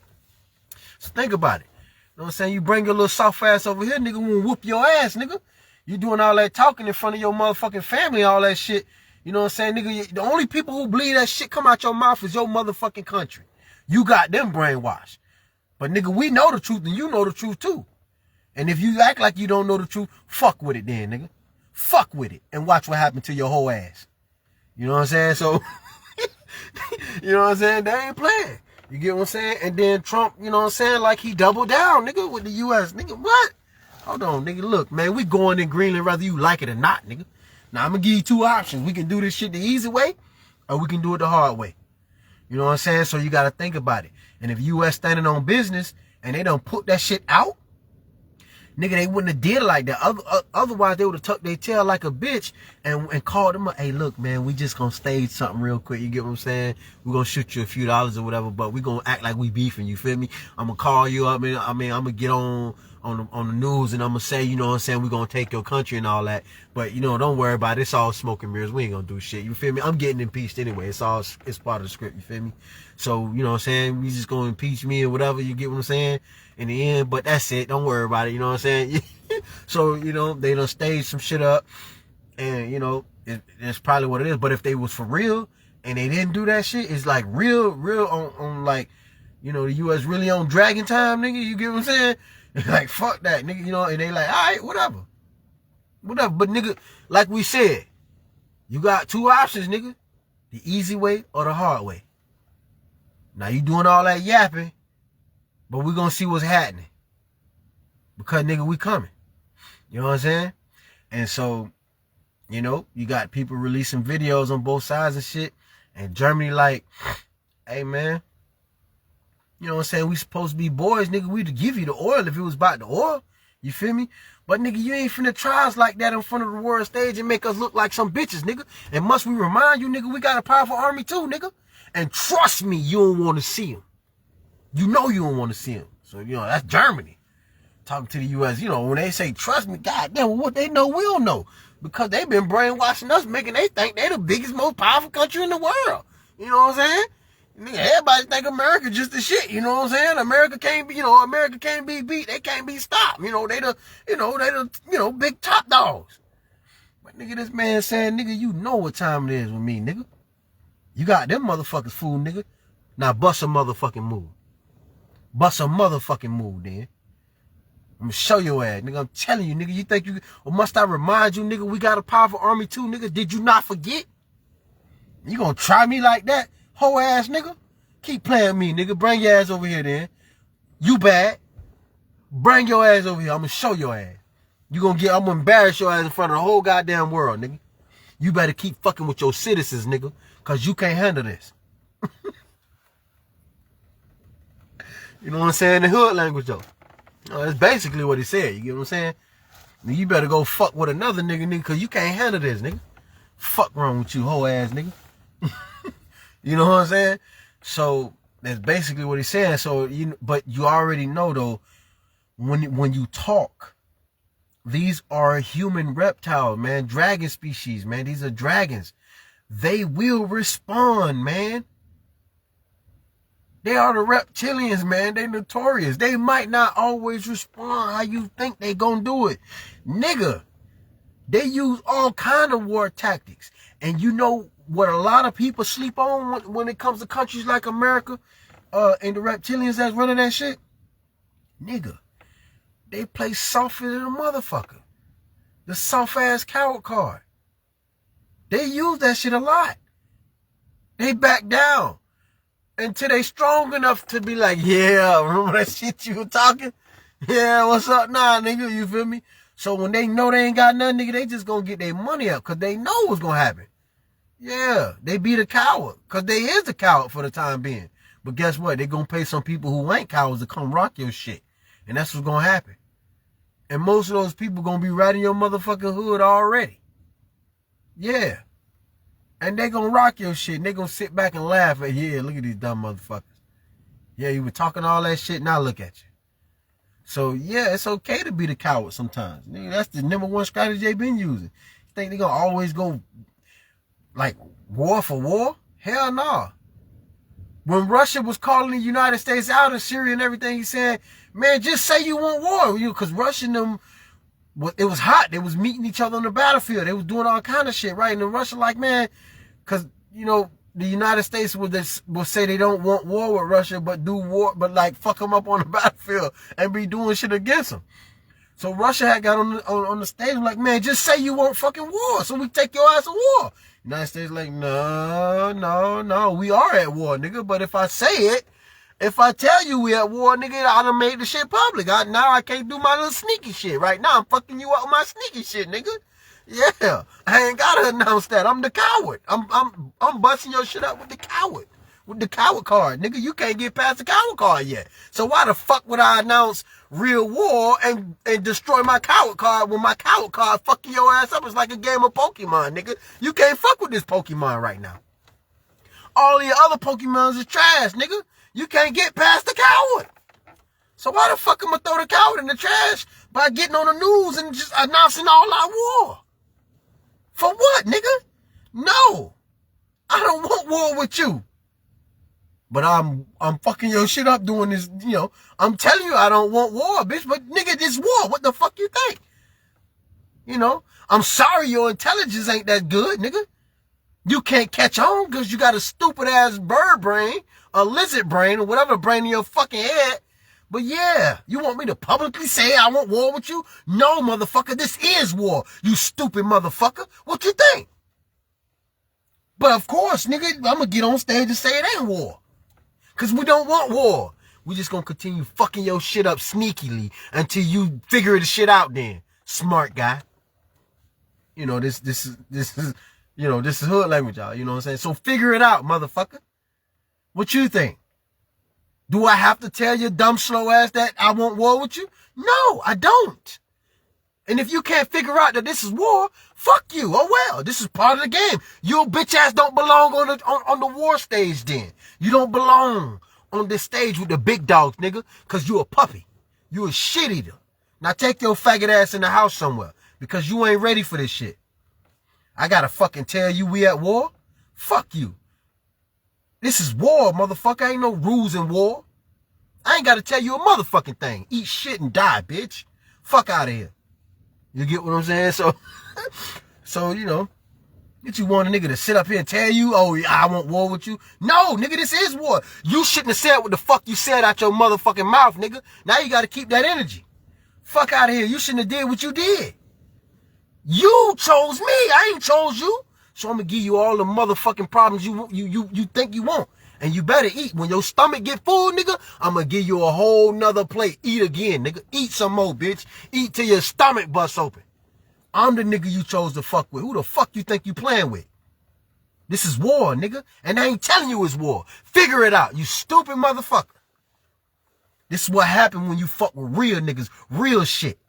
So think about it. You know what I'm saying? You bring your little soft ass over here, nigga, we'll whoop your ass, nigga. You doing all that talking in front of your motherfucking family, all that shit. You know what I'm saying, nigga? The only people who believe that shit come out your mouth is your motherfucking country. You got them brainwashed. But nigga, we know the truth and you know the truth too. And if you act like you don't know the truth, fuck with it then, nigga. Fuck with it and watch what happened to your whole ass. You know what I'm saying? So, you know what I'm saying? They ain't playing. You get what I'm saying? And then Trump, you know what I'm saying? Like he doubled down, nigga, with the U.S. Nigga, what? Hold on, nigga. Look, man, we going in Greenland whether you like it or not, nigga. Now, I'm going to give you two options. We can do this shit the easy way or we can do it the hard way. You know what I'm saying? So you got to think about it. And if U.S. standing on business and they don't put that shit out, nigga, they wouldn't have did it like that. Otherwise, they would have tucked their tail like a bitch and called them up. Hey, look, man, we just gonna stage something real quick. You get what I'm saying? We're gonna shoot you a few dollars or whatever, but we gonna act like we beefing. You feel me? I'm gonna call you up. I'm gonna get on the news and I'm gonna say, you know what I'm saying? We're gonna take your country and all that. But, you know, don't worry about it. It's all smoke and mirrors. We ain't gonna do shit. You feel me? I'm getting impeached anyway. It's part of the script. You feel me? So, you know what I'm saying? We just gonna impeach me or whatever. You get what I'm saying? In the end, but that's it. Don't worry about it. You know what I'm saying? So, you know, they done staged some shit up and, you know, it's probably what it is. But if they was for real and they didn't do that shit, it's like real on like, you know, the U.S. really on dragon time, nigga. You get what I'm saying? It's like, fuck that, nigga, you know, and they like, all right, whatever. But, nigga, like we said, you got two options, nigga. The easy way or the hard way. Now, you doing all that yapping, but we gonna see what's happening. Because, nigga, we coming. You know what I'm saying? And so, you know, you got people releasing videos on both sides and shit. And Germany like, hey, man, you know what I'm saying? We supposed to be boys, nigga. We'd give you the oil if it was about the oil. You feel me? But, nigga, you ain't finna try us like that in front of the world stage and make us look like some bitches, nigga. And must we remind you, nigga, we got a powerful army too, nigga. And trust me, you don't want to see them. You know you don't want to see them. So, you know, that's Germany. Talking to the U.S., you know, when they say, trust me, goddamn, what they know, we don't know. Because they've been brainwashing us, making they think they the biggest, most powerful country in the world. You know what I'm saying? Nigga, everybody think America just the shit, you know what I'm saying? America can't be beat. They can't be stopped. You know, they the big top dogs. But nigga, this man saying, nigga, you know what time it is with me, nigga. You got them motherfuckers fooled, nigga. Now bust a motherfucking move. Bust a motherfucking move, then. I'm gonna show your ass, nigga. I'm telling you, nigga. You think you, or must I remind you, nigga, we got a powerful army too, nigga? Did you not forget? You gonna try me like that? Whole ass, nigga? Keep playing me, nigga. Bring your ass over here, then. You bad. Bring your ass over here. I'm gonna show your ass. I'm gonna embarrass your ass in front of the whole goddamn world, nigga. You better keep fucking with your citizens, nigga, cause you can't handle this. You know what I'm saying? The hood language, though. That's basically what he said. You get what I'm saying? You better go fuck with another nigga, cause you can't handle this, nigga. Fuck wrong with you, whole ass nigga. You know what I'm saying? So that's basically what he's saying. So but you already know though, when you talk, these are human reptiles, man, dragon species, man. These are dragons. They will respond, man. They are the reptilians, man. They notorious. They might not always respond how you think they gonna do it. Nigga, they use all kind of war tactics. And you know what a lot of people sleep on when it comes to countries like America and the reptilians that's running that shit? Nigga, they play softer than a motherfucker. The soft-ass coward card. They use that shit a lot. They back down. Until they strong enough to be like, yeah, remember that shit you were talking? Yeah, what's up now, nigga? You feel me? So when they know they ain't got nothing, nigga, they just gonna get their money up because they know what's gonna happen. Yeah, they be the coward because they is the coward for the time being. But guess what? They gonna pay some people who ain't cowards to come rock your shit. And that's what's gonna happen. And most of those people gonna be right in your motherfucking hood already. Yeah. And they gonna rock your shit. And they gonna sit back and laugh at, yeah, look at these dumb motherfuckers. Yeah, you were talking all that shit, now look at you. So, yeah, it's okay to be the coward sometimes. Nigga, that's the #1 strategy they been using. You think they gonna always go, like, war for war? Hell no. When Russia was calling the United States out in Syria and everything, he said, man, just say you want war. Because Russia and them, it was hot. They was meeting each other on the battlefield. They was doing all kind of shit, right? And then Russia like, man, because, the United States will say they don't want war with Russia, but do war, but like fuck them up on the battlefield and be doing shit against them. So Russia had got on the stage like, man, just say you want fucking war, so we take your ass to war. United States like, no, we are at war, nigga. But if I say it, if I tell you we at war, nigga, I done made the shit public. Now I can't do my little sneaky shit. Right now I'm fucking you up with my sneaky shit, nigga. Yeah, I ain't gotta announce that. I'm the coward. I'm busting your shit up with the coward card, nigga. You can't get past the coward card yet. So why the fuck would I announce real war and destroy my coward card when my coward card fucking your ass up? It's like a game of Pokemon, nigga. You can't fuck with this Pokemon right now. All the other Pokemons is trash, nigga. You can't get past the coward. So why the fuck am I throw the coward in the trash by getting on the news and just announcing all out war? For what, nigga? No. I don't want war with you. But I'm fucking your shit up doing this, I'm telling you I don't want war, bitch. But nigga, this war. What the fuck you think? I'm sorry your intelligence ain't that good, nigga. You can't catch on because you got a stupid ass bird brain, a lizard brain, or whatever brain in your fucking head. But yeah, you want me to publicly say I want war with you? No, motherfucker, this is war, you stupid motherfucker. What you think? But of course, nigga, I'm gonna get on stage and say it ain't war. Because we don't want war. We just gonna continue fucking your shit up sneakily until you figure the shit out then, smart guy. This is hood language, y'all. You know what I'm saying? So figure it out, motherfucker. What you think? Do I have to tell your dumb, slow ass that I want war with you? No, I don't. And if you can't figure out that this is war, fuck you. Oh well, this is part of the game. Your bitch ass don't belong on the war stage then. You don't belong on this stage with the big dogs, nigga, because you a puppy. You a shit eater. Now take your faggot ass in the house somewhere because you ain't ready for this shit. I gotta fucking tell you we at war? Fuck you. This is war, motherfucker. Ain't no rules in war. I ain't got to tell you a motherfucking thing. Eat shit and die, bitch. Fuck out of here. You get what I'm saying? So, get you want a nigga to sit up here and tell you, oh, I want war with you? No, nigga, this is war. You shouldn't have said what the fuck you said out your motherfucking mouth, nigga. Now you got to keep that energy. Fuck out of here. You shouldn't have did what you did. You chose me. I ain't chose you. So I'm gonna give you all the motherfucking problems you think you want. And you better eat. When your stomach get full, nigga, I'm gonna give you a whole nother plate. Eat again, nigga. Eat some more, bitch. Eat till your stomach busts open. I'm the nigga you chose to fuck with. Who the fuck you think you playing with? This is war, nigga. And I ain't telling you it's war. Figure it out, you stupid motherfucker. This is what happened when you fuck with real niggas. Real shit.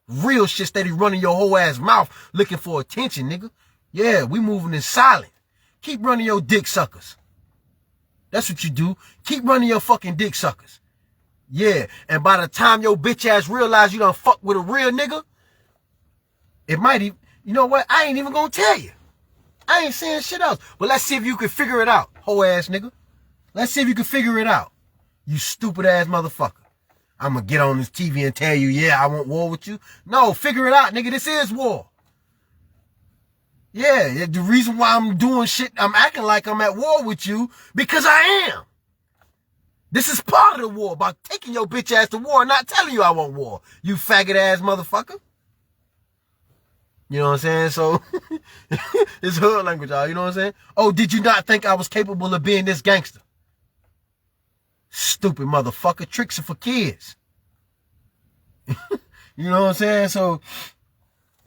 Real shit steady running your whole ass mouth looking for attention, nigga. Yeah, we moving in silent. Keep running your dick suckers. That's what you do. Keep running your fucking dick suckers. Yeah, and by the time your bitch ass realize you done fuck with a real nigga, it might even, you know what? I ain't even gonna tell you. I ain't saying shit else. But let's see if you can figure it out, hoe ass nigga. Let's see if you can figure it out. You stupid ass motherfucker. I'm gonna get on this TV and tell you, yeah, I want war with you. No, figure it out, nigga. This is war. Yeah, the reason why I'm doing shit, I'm acting like I'm at war with you, because I am. This is part of the war, by taking your bitch ass to war and not telling you I want war. You faggot ass motherfucker. You know what I'm saying? So, it's hood language, y'all. You know what I'm saying? Oh, did you not think I was capable of being this gangster? Stupid motherfucker. Tricks are for kids. You know what I'm saying? So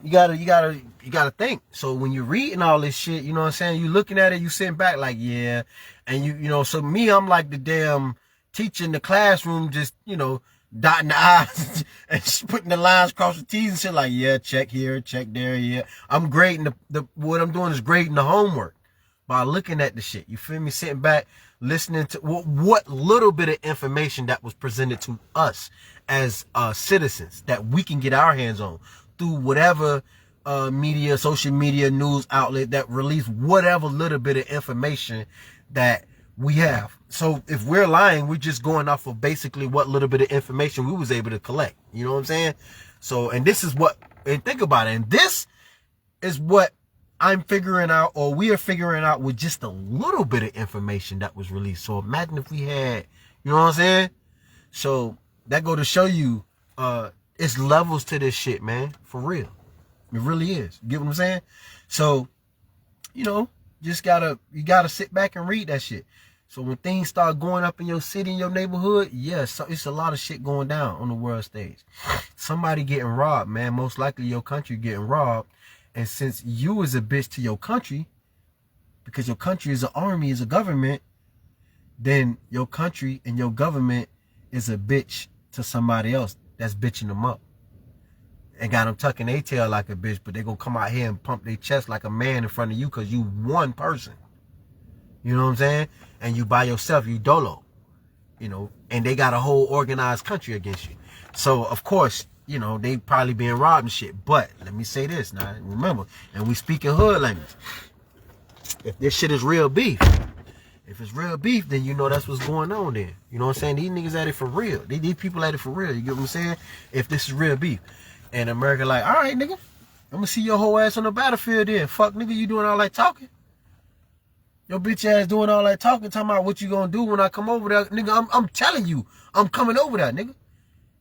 you gotta think. So when you're reading all this shit, you know what I'm saying? You looking at it, you sitting back like, yeah. And you know, so me, I'm like the damn teacher in the classroom, just, you know, dotting the I's and putting the lines across the T's and shit like, yeah, check here, check there, yeah. I'm grading what I'm doing is grading the homework by looking at the shit. You feel me? Sitting back, listening to what little bit of information that was presented to us as citizens that we can get our hands on through whatever media, social media, news outlet that release whatever little bit of information that we have. So if we're lying, we're just going off of basically what little bit of information we was able to collect. You know what I'm saying? So, and this is what, and think about it. And this is what I'm figuring out, or we are figuring out with just a little bit of information that was released. So imagine if we had, you know what I'm saying? So that go to show you, it's levels to this shit, man. For real. It really is. You get what I'm saying? So, you know, you gotta sit back and read that shit. So when things start going up in your city, in your neighborhood, yes, so it's a lot of shit going down on the world stage. Somebody getting robbed, man. Most likely your country getting robbed. And since you is a bitch to your country, because your country is an army, is a government, then your country and your government is a bitch to somebody else that's bitching them up. And got them tucking their tail like a bitch, but they gonna come out here and pump their chest like a man in front of you because you one person. You know what I'm saying? And you by yourself, you dolo. You know, and they got a whole organized country against you. So, of course, you know, they probably being robbed and shit. But let me say this now, remember, and we speak in hood language. If this shit is real beef, if it's real beef, then you know that's what's going on there. You know what I'm saying? These niggas at it for real. These people at it for real. You get what I'm saying? If this is real beef. And America like, all right, nigga, I'm gonna see your whole ass on the battlefield then. Fuck, nigga, you doing all that talking? Your bitch ass doing all that talking about what you gonna do when I come over there. Nigga, I'm telling you, I'm coming over there, nigga.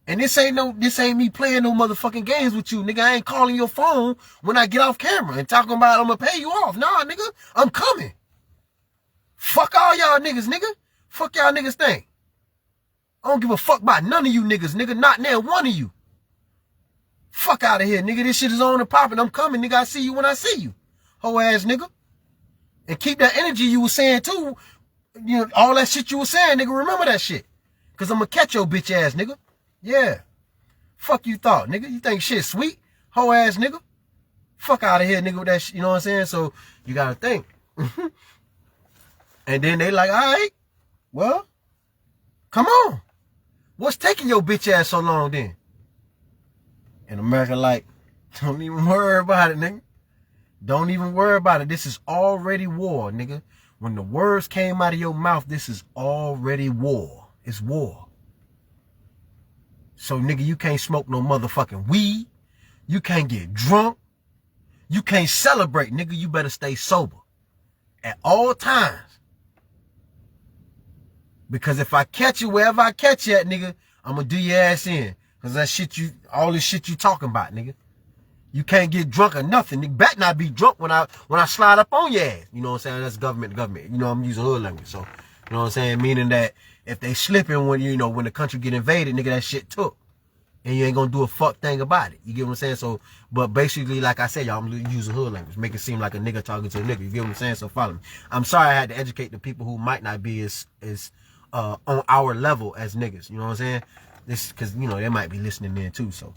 And this ain't me playing no motherfucking games with you, nigga. I ain't calling your phone when I get off camera and talking about I'm gonna pay you off. Nah, nigga, I'm coming. Fuck all y'all niggas, nigga. Fuck y'all niggas think. I don't give a fuck about none of you niggas, nigga. Not now one of you. Fuck out of here, nigga. This shit is on and popping. I'm coming, nigga. I see you when I see you. Hoe ass nigga. And keep that energy you was saying too. You know, all that shit you was saying, nigga. Remember that shit. Cause I'm gonna catch your bitch ass, nigga. Yeah. Fuck you thought, nigga. You think shit sweet? Hoe ass nigga. Fuck out of here, nigga, with that shit. You know what I'm saying? So you gotta think. And then they like, all right, well, come on. What's taking your bitch ass so long then? And America like, don't even worry about it, nigga. Don't even worry about it. This is already war, nigga. When the words came out of your mouth, this is already war. It's war. So, nigga, you can't smoke no motherfucking weed. You can't get drunk. You can't celebrate, nigga. You better stay sober at all times. Because if I catch you wherever I catch you at, nigga, I'm gonna do your ass in. Cause that shit all this shit you talking about, nigga. You can't get drunk or nothing. Nigga, better not be drunk when I slide up on your ass. You know what I'm saying? That's government. You know, I'm using hood language. So, you know what I'm saying? Meaning that if they slipping when, you know, when the country get invaded, nigga, that shit took. And you ain't gonna do a fuck thing about it. You get what I'm saying? So, but basically, like I said, y'all, I'm using hood language. Make it seem like a nigga talking to a nigga. You get what I'm saying? So follow me. I'm sorry I had to educate the people who might not be as on our level as niggas. You know what I'm saying? This, cause, you know, they might be listening in too, so.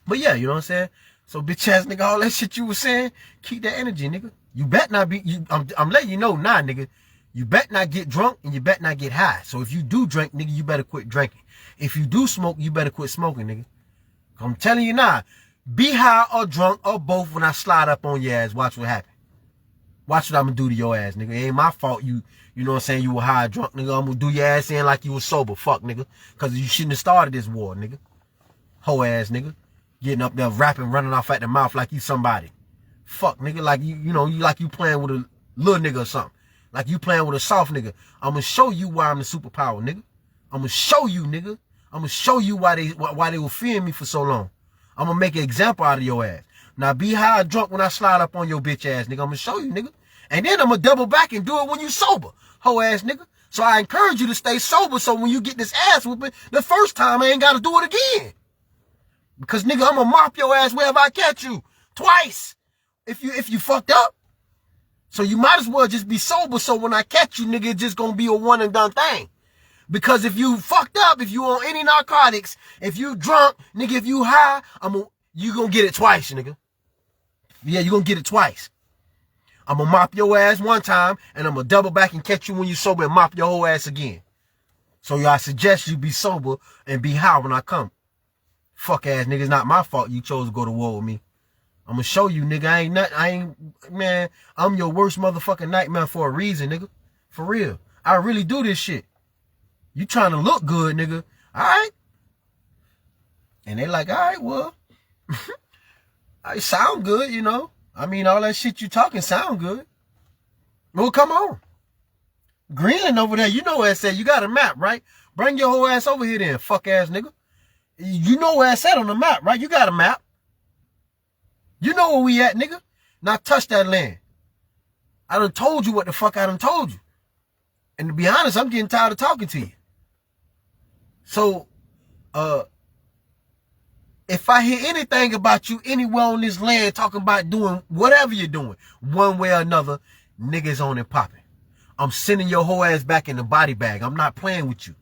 But yeah, you know what I'm saying? So bitch ass nigga, all that shit you was saying, keep that energy, nigga. You bet not be, I'm letting you know now, nigga. You bet not get drunk and you bet not get high. So if you do drink, nigga, you better quit drinking. If you do smoke, you better quit smoking, nigga. I'm telling you now, be high or drunk or both when I slide up on your ass. Watch what happens. Watch what I'm gonna do to your ass, nigga. It ain't my fault you know what I'm saying, you were high or drunk, nigga. I'm gonna do your ass in like you was sober, fuck, nigga. Cause you shouldn't have started this war, nigga. Hoe ass, nigga. Getting up there rapping, running off at the mouth like you somebody. Fuck, nigga, like you know, you like you playing with a little nigga or something. Like you playing with a soft nigga. I'm gonna show you why I'm the superpower, nigga. I'm gonna show you, nigga. I'm gonna show you why they were fearing me for so long. I'm gonna make an example out of your ass. Now be high or drunk when I slide up on your bitch ass, nigga. I'm gonna show you, nigga. And then I'm gonna double back and do it when you sober, hoe ass nigga. So I encourage you to stay sober so when you get this ass whooping, the first time I ain't gotta do it again. Because nigga, I'm gonna mop your ass wherever I catch you. Twice. If you fucked up. So you might as well just be sober, so when I catch you, nigga, it's just gonna be a one and done thing. Because if you fucked up, if you on any narcotics, if you drunk, nigga, if you high, you gonna get it twice, nigga. Yeah, you gonna get it twice. I'm gonna mop your ass one time, and I'm gonna double back and catch you when you sober and mop your whole ass again. So I suggest you be sober and be high when I come. Fuck ass nigga, it's not my fault you chose to go to war with me. I'm gonna show you, nigga, man, I'm your worst motherfucking nightmare for a reason, nigga. For real. I really do this shit. You trying to look good, nigga. All right? And they like, all right, well, I sound good, you know. I mean, all that shit you talking sound good. Well, come on. Greenland over there, you know where it's at. You got a map, right? Bring your whole ass over here then, fuck ass nigga. You know where it's at on the map, right? You got a map. You know where we at, nigga. Now touch that land. I done told you what the fuck I done told you. And to be honest, I'm getting tired of talking to you. So, if I hear anything about you anywhere on this land talking about doing whatever you're doing, one way or another, niggas on and popping. I'm sending your whole ass back in the body bag. I'm not playing with you.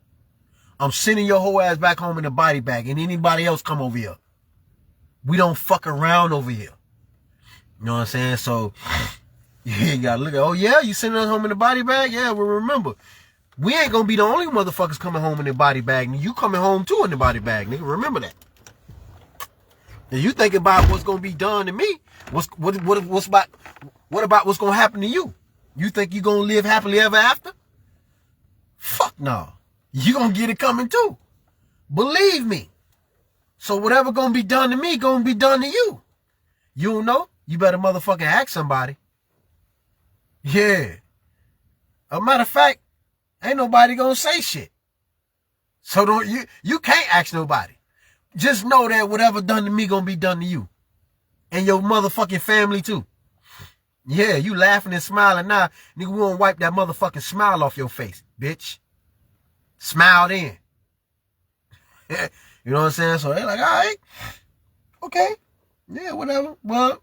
I'm sending your whole ass back home in the body bag, and anybody else come over here. We don't fuck around over here. You know what I'm saying? So, you gotta look at, oh yeah, you sending us home in the body bag? Yeah, well remember, we ain't gonna be the only motherfuckers coming home in the body bag. You coming home too in the body bag, nigga. Remember that. And you thinking about what's gonna be done to me? What about what's gonna happen to you? You think you gonna live happily ever after? Fuck no. You gonna get it coming too. Believe me. So whatever gonna be done to me, gonna be done to you. You don't know? You better motherfucking ask somebody. Yeah. A matter of fact, ain't nobody gonna say shit. So you can't ask nobody. Just know that whatever done to me gonna be done to you. And your motherfucking family too. Yeah, you laughing and smiling now. Nigga, we gonna wipe that motherfucking smile off your face, bitch. Smile then. You know what I'm saying? So they're like, all right. Okay. Yeah, whatever. Well,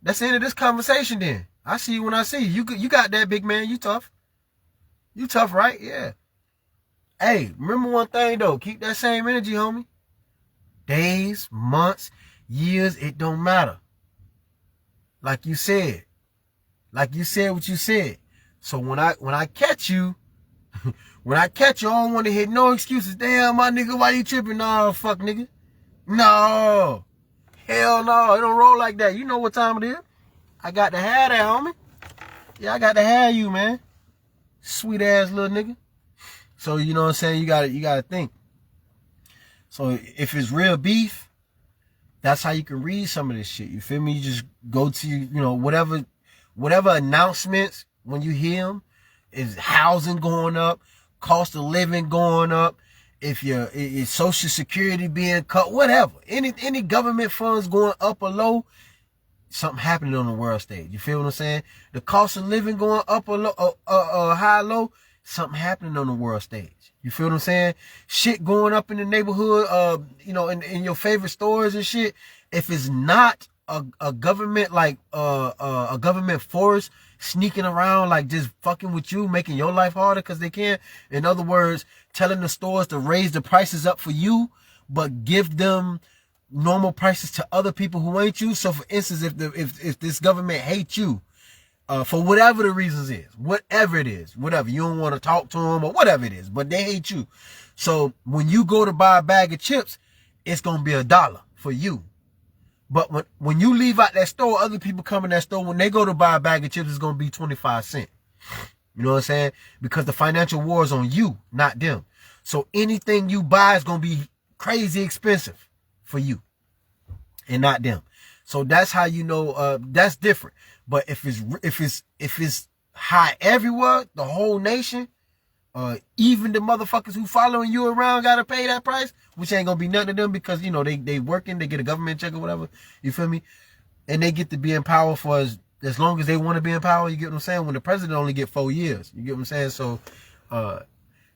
that's the end of this conversation then. I see you when I see you. You got that, big man. You tough. You tough, right? Yeah. Hey, remember one thing though. Keep that same energy, homie. Days, months, years, it don't matter. Like you said. Like you said what you said. So when I catch you, I don't want to hear no excuses. Damn, my nigga, why you tripping? No, fuck nigga. No. Hell no. It don't roll like that. You know what time it is. I got to have that, homie. Yeah, I got to have you, man. Sweet ass little nigga. So, you know what I'm saying? You gotta think. So if it's real beef, that's how you can read some of this shit. You feel me? You just go to, you know, whatever announcements when you hear them, is housing going up, cost of living going up, if your social security being cut, whatever. Any government funds going up or low, something happening on the world stage. You feel what I'm saying? The cost of living going up or low, high or low, something happening on the world stage. You feel what I'm saying? Shit going up in the neighborhood, you know, in your favorite stores and shit. If it's not a government, like a government force sneaking around, like just fucking with you, making your life harder because they can. In other words, telling the stores to raise the prices up for you, but give them normal prices to other people who ain't you. So for instance, if this government hates you, for whatever the reasons is, whatever it is, whatever, you don't want to talk to them or whatever it is, but they hate you. So when you go to buy a bag of chips, it's going to be $1 for you. But when you leave out that store, other people come in that store, when they go to buy a bag of chips, it's going to be 25 cents. You know what I'm saying? Because the financial war is on you, not them. So anything you buy is going to be crazy expensive for you and not them. So that's how you know, that's different. But if it's high everywhere, the whole nation, even the motherfuckers who following you around gotta pay that price, which ain't gonna be nothing to them because, you know, they working, they get a government check or whatever. You feel me? And they get to be in power for as long as they want to be in power. You get what I'm saying? When the president only get 4 years, you get what I'm saying? So,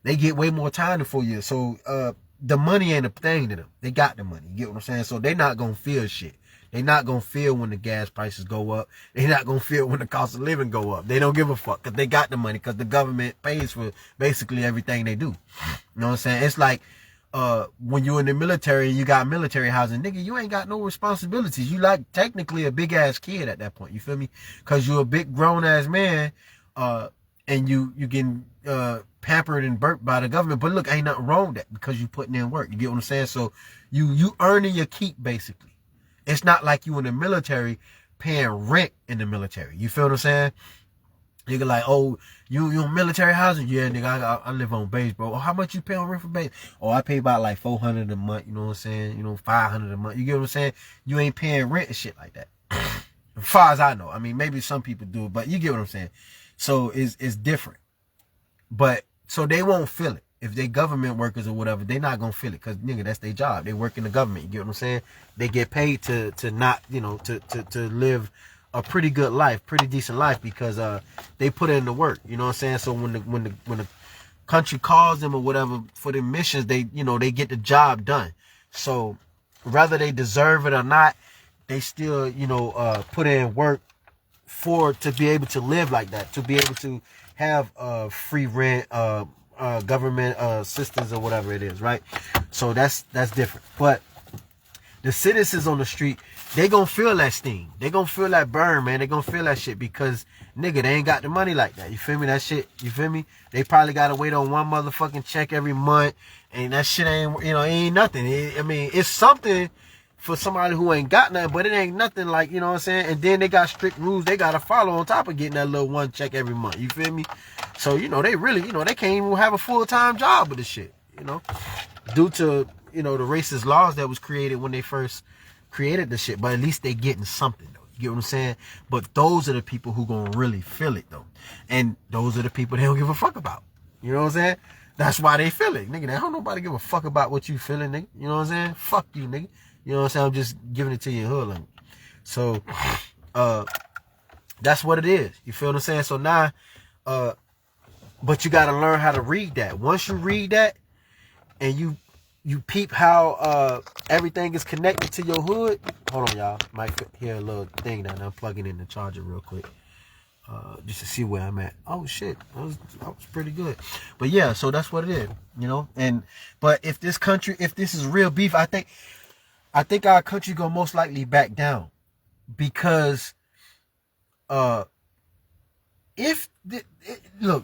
they get way more time than 4 years. So, the money ain't a thing to them. They got the money. You get what I'm saying? So they not gonna feel shit. They not gonna feel when the gas prices go up. They not gonna feel when the cost of living go up. They don't give a fuck because they got the money because the government pays for basically everything they do. You know what I'm saying? It's like when you're in the military, you got military housing. Nigga, you ain't got no responsibilities. You like technically a big ass kid at that point. You feel me? Because you're a big grown ass man and you getting pampered and burped by the government. But look, ain't nothing wrong with that because you putting in work. You get what I'm saying? So you earning your keep basically. It's not like you in the military paying rent in the military. You feel what I'm saying? You get like, oh, you in military housing? Yeah, nigga, I live on base, bro. Oh, how much you pay on rent for base? Oh, I pay about like $400 a month. You know what I'm saying? You know, $500 a month. You get what I'm saying? You ain't paying rent and shit like that. As far as I know. I mean, maybe some people do, but you get what I'm saying. So it's different. But so they won't feel it. If they government workers or whatever, they not gonna feel it because nigga, that's their job. They work in the government. You get what I'm saying? They get paid to not, you know, to live a pretty good life, pretty decent life because they put in the work. You know what I'm saying? So when the country calls them or whatever for their missions, they, you know, they get the job done. So whether they deserve it or not, they still, you know, put in work to be able to live like that, to be able to have free rent, government assistance or whatever it is, right? So that's different. But the citizens on the street, they gonna feel that sting. They gonna feel that burn, man. They gonna feel that shit because nigga, they ain't got the money like that. You feel me? That shit, you feel me? They probably gotta wait on one motherfucking check every month, and that shit ain't, you know, it ain't nothing. I mean, it's something for somebody who ain't got nothing, but it ain't nothing like, you know what I'm saying? And then they got strict rules they gotta follow on top of getting that little one check every month. You feel me? So, you know, they really, you know, they can't even have a full-time job with this shit, you know, due to, you know, the racist laws that was created when they first created the shit. But at least they getting something, though. You get what I'm saying? But those are the people who gonna really feel it, though. And those are the people they don't give a fuck about. You know what I'm saying? That's why they feel it. Nigga, don't nobody give a fuck about what you feeling, nigga. You know what I'm saying? Fuck you, nigga. You know what I'm saying? I'm just giving it to you in hood language. So, that's what it is. You feel what I'm saying? So now, but you got to learn how to read that. Once you read that and you peep how everything is connected to your hood. Hold on, y'all. Might hear a little thing that I'm plugging in the charger real quick. Just to see where I'm at. Oh shit, that was pretty good. But yeah, so that's what it is, you know. But if this is real beef, I think our country gonna most likely back down because look,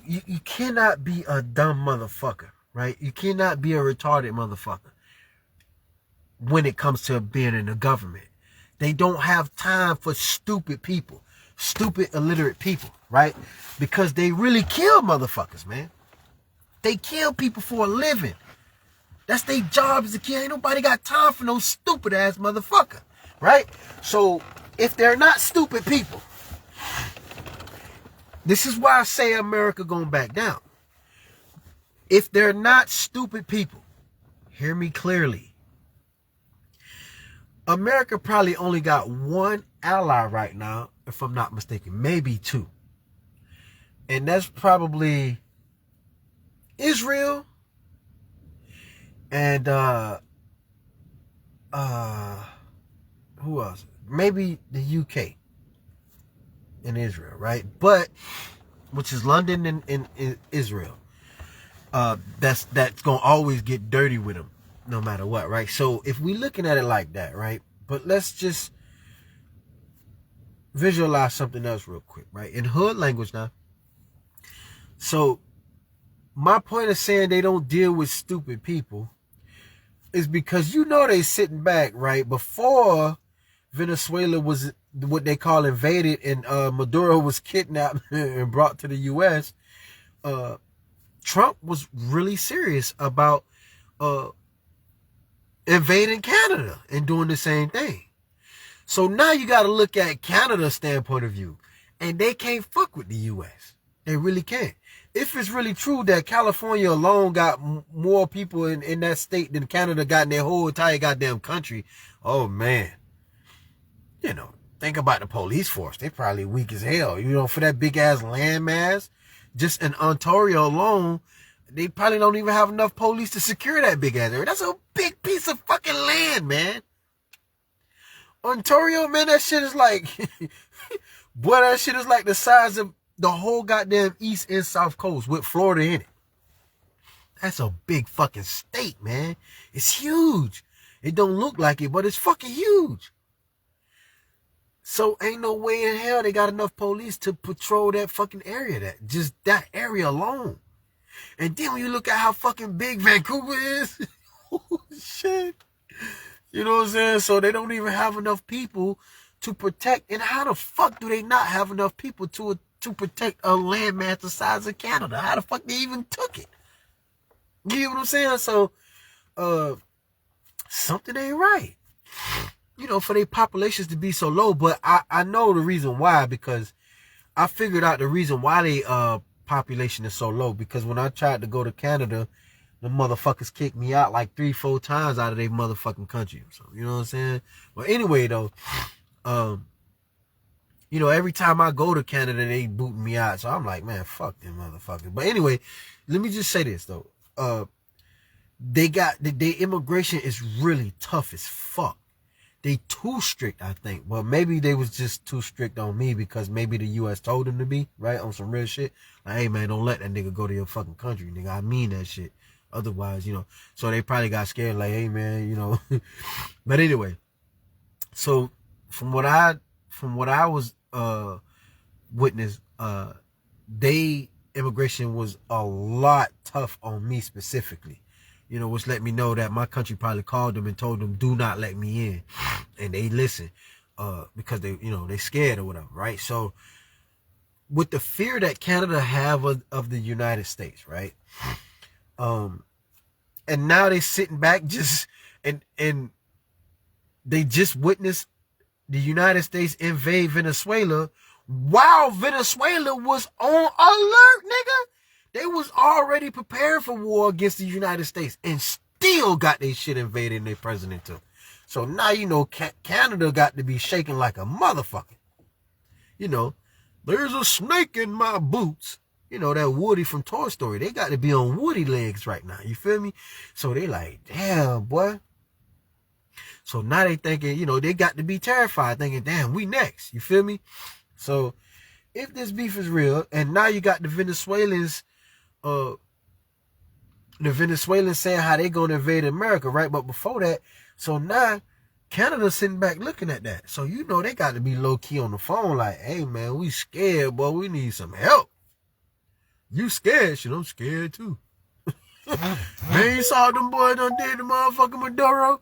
you cannot be a dumb motherfucker, right? You cannot be a retarded motherfucker when it comes to being in the government. They don't have time for stupid people, stupid illiterate people, right? Because they really kill motherfuckers, man. They kill people for a living. That's their job as a kid. Ain't nobody got time for no stupid ass motherfucker, right? So if they're not stupid people, this is why I say America gonna back down. If they're not stupid people, hear me clearly. America probably only got one ally right now, if I'm not mistaken, maybe two. And that's probably Israel and who else? Maybe the UK and Israel, right? But which is London and Israel. That's gonna always get dirty with them no matter what, right? So if we looking at it like that, right? But let's just visualize something else real quick, right? In hood language now. So my point of saying they don't deal with stupid people is because you know they sitting back, right? Before Venezuela was what they call invaded and Maduro was kidnapped and brought to the U.S., Trump was really serious about invading Canada and doing the same thing. So now you got to look at Canada's standpoint of view, and they can't fuck with the U.S. They really can't. If it's really true that California alone got more people in that state than Canada got in their whole entire goddamn country, oh man, you know, think about the police force. They probably weak as hell. You know, for that big ass landmass, just in Ontario alone, They probably don't even have enough police to secure that big ass area. That's a big piece of fucking land, man. Ontario, man, that shit is like, boy, that shit is like the size of the whole goddamn East and South Coast with Florida in it. That's a big fucking state, man. It's huge. It don't look like it, but it's fucking huge. So ain't no way in hell they got enough police to patrol that fucking area, just that area alone. And then when you look at how fucking big Vancouver is, oh shit. You know what I'm saying? So they don't even have enough people to protect. And how the fuck do they not have enough people to protect a landmass the size of Canada? How the fuck they even took it? You get what I'm saying? So, something ain't right. You know, for their populations to be so low. But I know the reason why, because I figured out the reason why they population is so low. Because when I tried to go to Canada, the motherfuckers kicked me out like 3-4 times out of their motherfucking country. So, you know what I'm saying? But anyway, though, you know, every time I go to Canada, they booting me out. So I'm like, man, fuck them motherfuckers. But anyway, let me just say this, though. Their immigration is really tough as fuck. They too strict, I think. Well, maybe they was just too strict on me because maybe the U.S. told them to be, right? On some real shit. Like, hey, man, don't let that nigga go to your fucking country, nigga. I mean that shit. Otherwise, you know. So they probably got scared, like, hey, man, you know. But anyway. So from what I was witness, immigration was a lot tough on me specifically. You know, which let me know that my country probably called them and told them, do not let me in. And they listen, because they, you know, they scared or whatever, right? So with the fear that Canada have of the United States, right? And now they sitting back just, and they just witnessed the United States invade Venezuela while Venezuela was on alert, nigga. They was already prepared for war against the United States and still got their shit invaded and their president too. So now, you know, Canada got to be shaking like a motherfucker. You know, there's a snake in my boots. You know, that Woody from Toy Story. They got to be on Woody legs right now. You feel me? So they like, damn, boy. So now they thinking, you know, they got to be terrified, thinking, damn, we next. You feel me? So if this beef is real, and now you got the Venezuelans saying how they gonna invade America, right? But before that, so now Canada's sitting back looking at that. So you know they got to be low key on the phone, like, hey man, we scared, boy. We need some help. You scared? Shit, I'm scared too. Man, you saw them boys done did the motherfucking Maduro?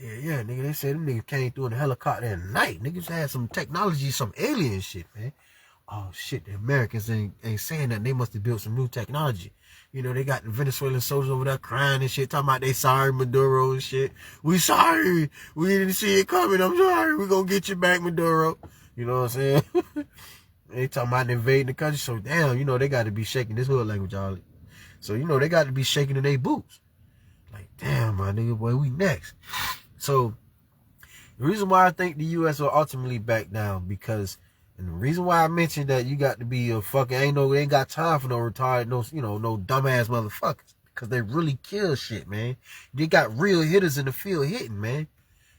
Yeah, nigga, they said them niggas came through in a helicopter at night. Niggas had some technology, some alien shit, man. Oh shit, the Americans ain't saying that. They must have built some new technology. You know, they got the Venezuelan soldiers over there crying and shit, talking about they sorry, Maduro and shit. We sorry. We didn't see it coming. I'm sorry. We gonna get you back, Maduro. You know what I'm saying? They talking about invading the country. So damn, you know, they got to be shaking this hood language, y'all. So, you know, they got to be shaking in their boots. Like, damn, my nigga, boy, we next. So the reason why I think the U.S. will ultimately back down, because, and the reason why I mentioned that you got to be a fucking, ain't got time for no retarded, no, you know, no dumbass motherfuckers, because they really kill shit, man. They got real hitters in the field hitting, man.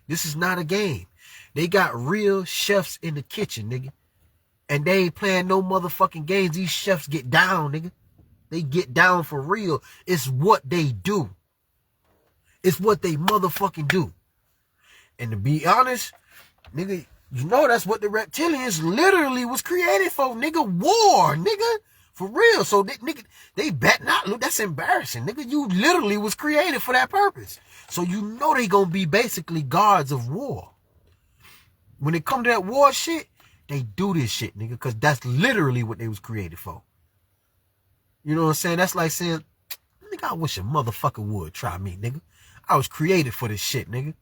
This is not a game. They got real chefs in the kitchen, nigga. And they ain't playing no motherfucking games. These chefs get down, nigga. They get down for real. It's what they do. It's what they motherfucking do. And to be honest, nigga, you know that's what the reptilians literally was created for, nigga. War, nigga. For real. So, they bet not. Look, that's embarrassing, nigga. You literally was created for that purpose. So you know they gonna be basically gods of war. When it come to that war shit, they do this shit, nigga, because that's literally what they was created for. You know what I'm saying? That's like saying, nigga, I wish a motherfucker would try me, nigga. I was created for this shit, nigga.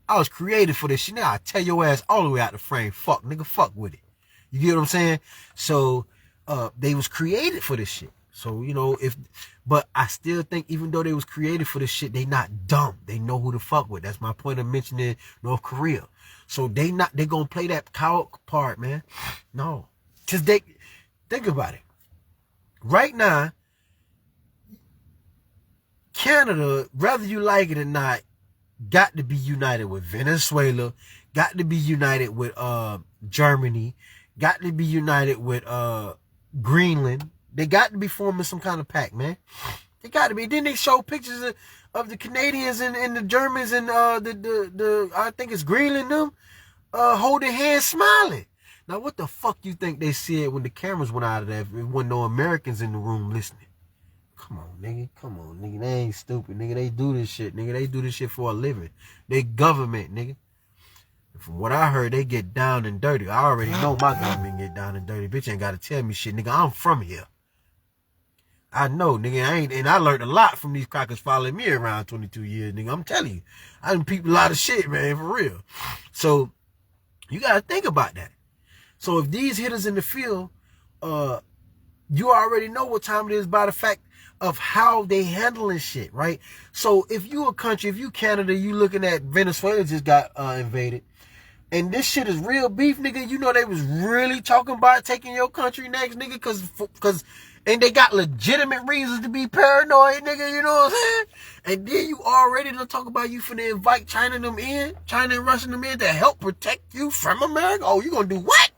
I was created for this shit. Now I tell your ass all the way out the frame. Fuck, nigga, fuck with it. You get what I'm saying? So, they was created for this shit. So, you know, but I still think even though they was created for this shit, they not dumb. They know who to fuck with. That's my point of mentioning North Korea. So they gonna play that coward part, man. No. Cause think about it. Right now, Canada, whether you like it or not, got to be united with Venezuela, got to be united with Germany, got to be united with Greenland. They got to be forming some kind of pact, man. They got to be. Then they show pictures of the Canadians and the Germans and the I think it's Greenland them holding hands, smiling. Now, what the fuck you think they said when the cameras went out of there? There wasn't no Americans in the room listening. Come on, nigga. Come on, nigga. They ain't stupid, nigga. They do this shit, nigga. They do this shit for a living. They government, nigga. From what I heard, they get down and dirty. I already know my government get down and dirty. Bitch ain't got to tell me shit, nigga. I'm from here. I know, nigga. And I learned a lot from these crackers following me around 22 years, nigga. I'm telling you. I done peeped a lot of shit, man, for real. So, you got to think about that. So, if these hitters in the field, you already know what time it is by the fact of how they handling shit, right? So, if you a country, if you Canada, you looking at Venezuela just got invaded, and this shit is real beef, nigga, you know they was really talking about taking your country next, nigga, cause and they got legitimate reasons to be paranoid, nigga, you know what I'm saying? And then you already done talk about you finna invite China and Russia them in to help protect you from America? Oh, you gonna do what?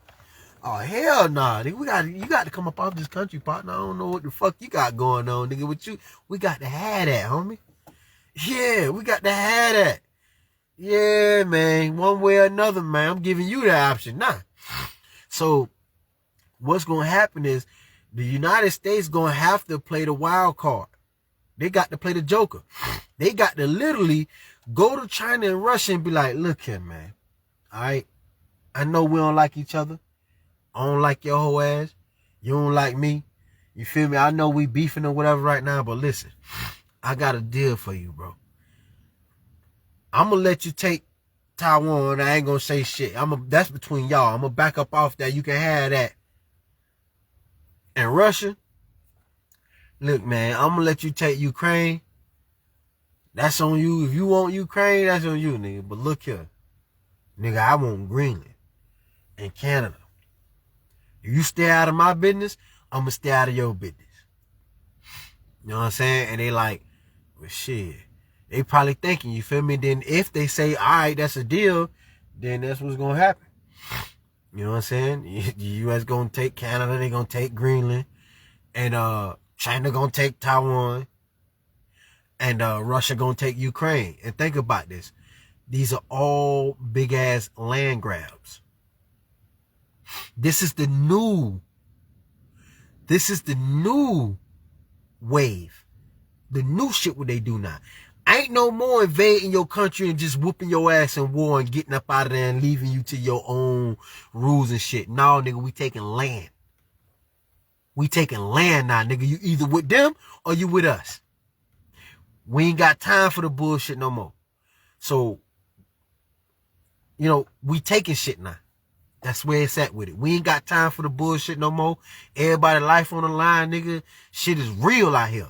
Oh, hell nah, nigga. You got to come up off this country, partner. I don't know what the fuck you got going on, nigga. With you, we got to have that, homie. Yeah, we got to have that. Yeah, man. One way or another, man. I'm giving you the option now. So, what's going to happen is the United States going to have to play the wild card. They got to play the joker. They got to literally go to China and Russia and be like, look here, man. All right? I know we don't like each other. I don't like your whole ass. You don't like me. You feel me? I know we beefing or whatever right now, but listen, I got a deal for you, bro. I'm going to let you take Taiwan. I ain't going to say shit. That's between y'all. I'm going to back up off that. You can have that. And Russia, look, man, I'm going to let you take Ukraine. That's on you. If you want Ukraine, that's on you, nigga. But look here. Nigga, I want Greenland and Canada. If you stay out of my business, I'm going to stay out of your business. You know what I'm saying? And they like, well, shit. They probably thinking, you feel me? Then if they say, all right, that's a deal, then that's what's going to happen. You know what I'm saying? The U.S. going to take Canada. They going to take Greenland. And China going to take Taiwan. And Russia going to take Ukraine. And think about this. These are all big-ass land grabs. This is the new wave. The new shit what they do now. Ain't no more invading your country and just whooping your ass in war and getting up out of there and leaving you to your own rules and shit. No, nigga, we taking land. We taking land now, nigga. You either with them or you with us. We ain't got time for the bullshit no more. So, you know, we taking shit now. That's where it's at with it. We ain't got time for the bullshit no more. Everybody life on the line, nigga. Shit is real out here.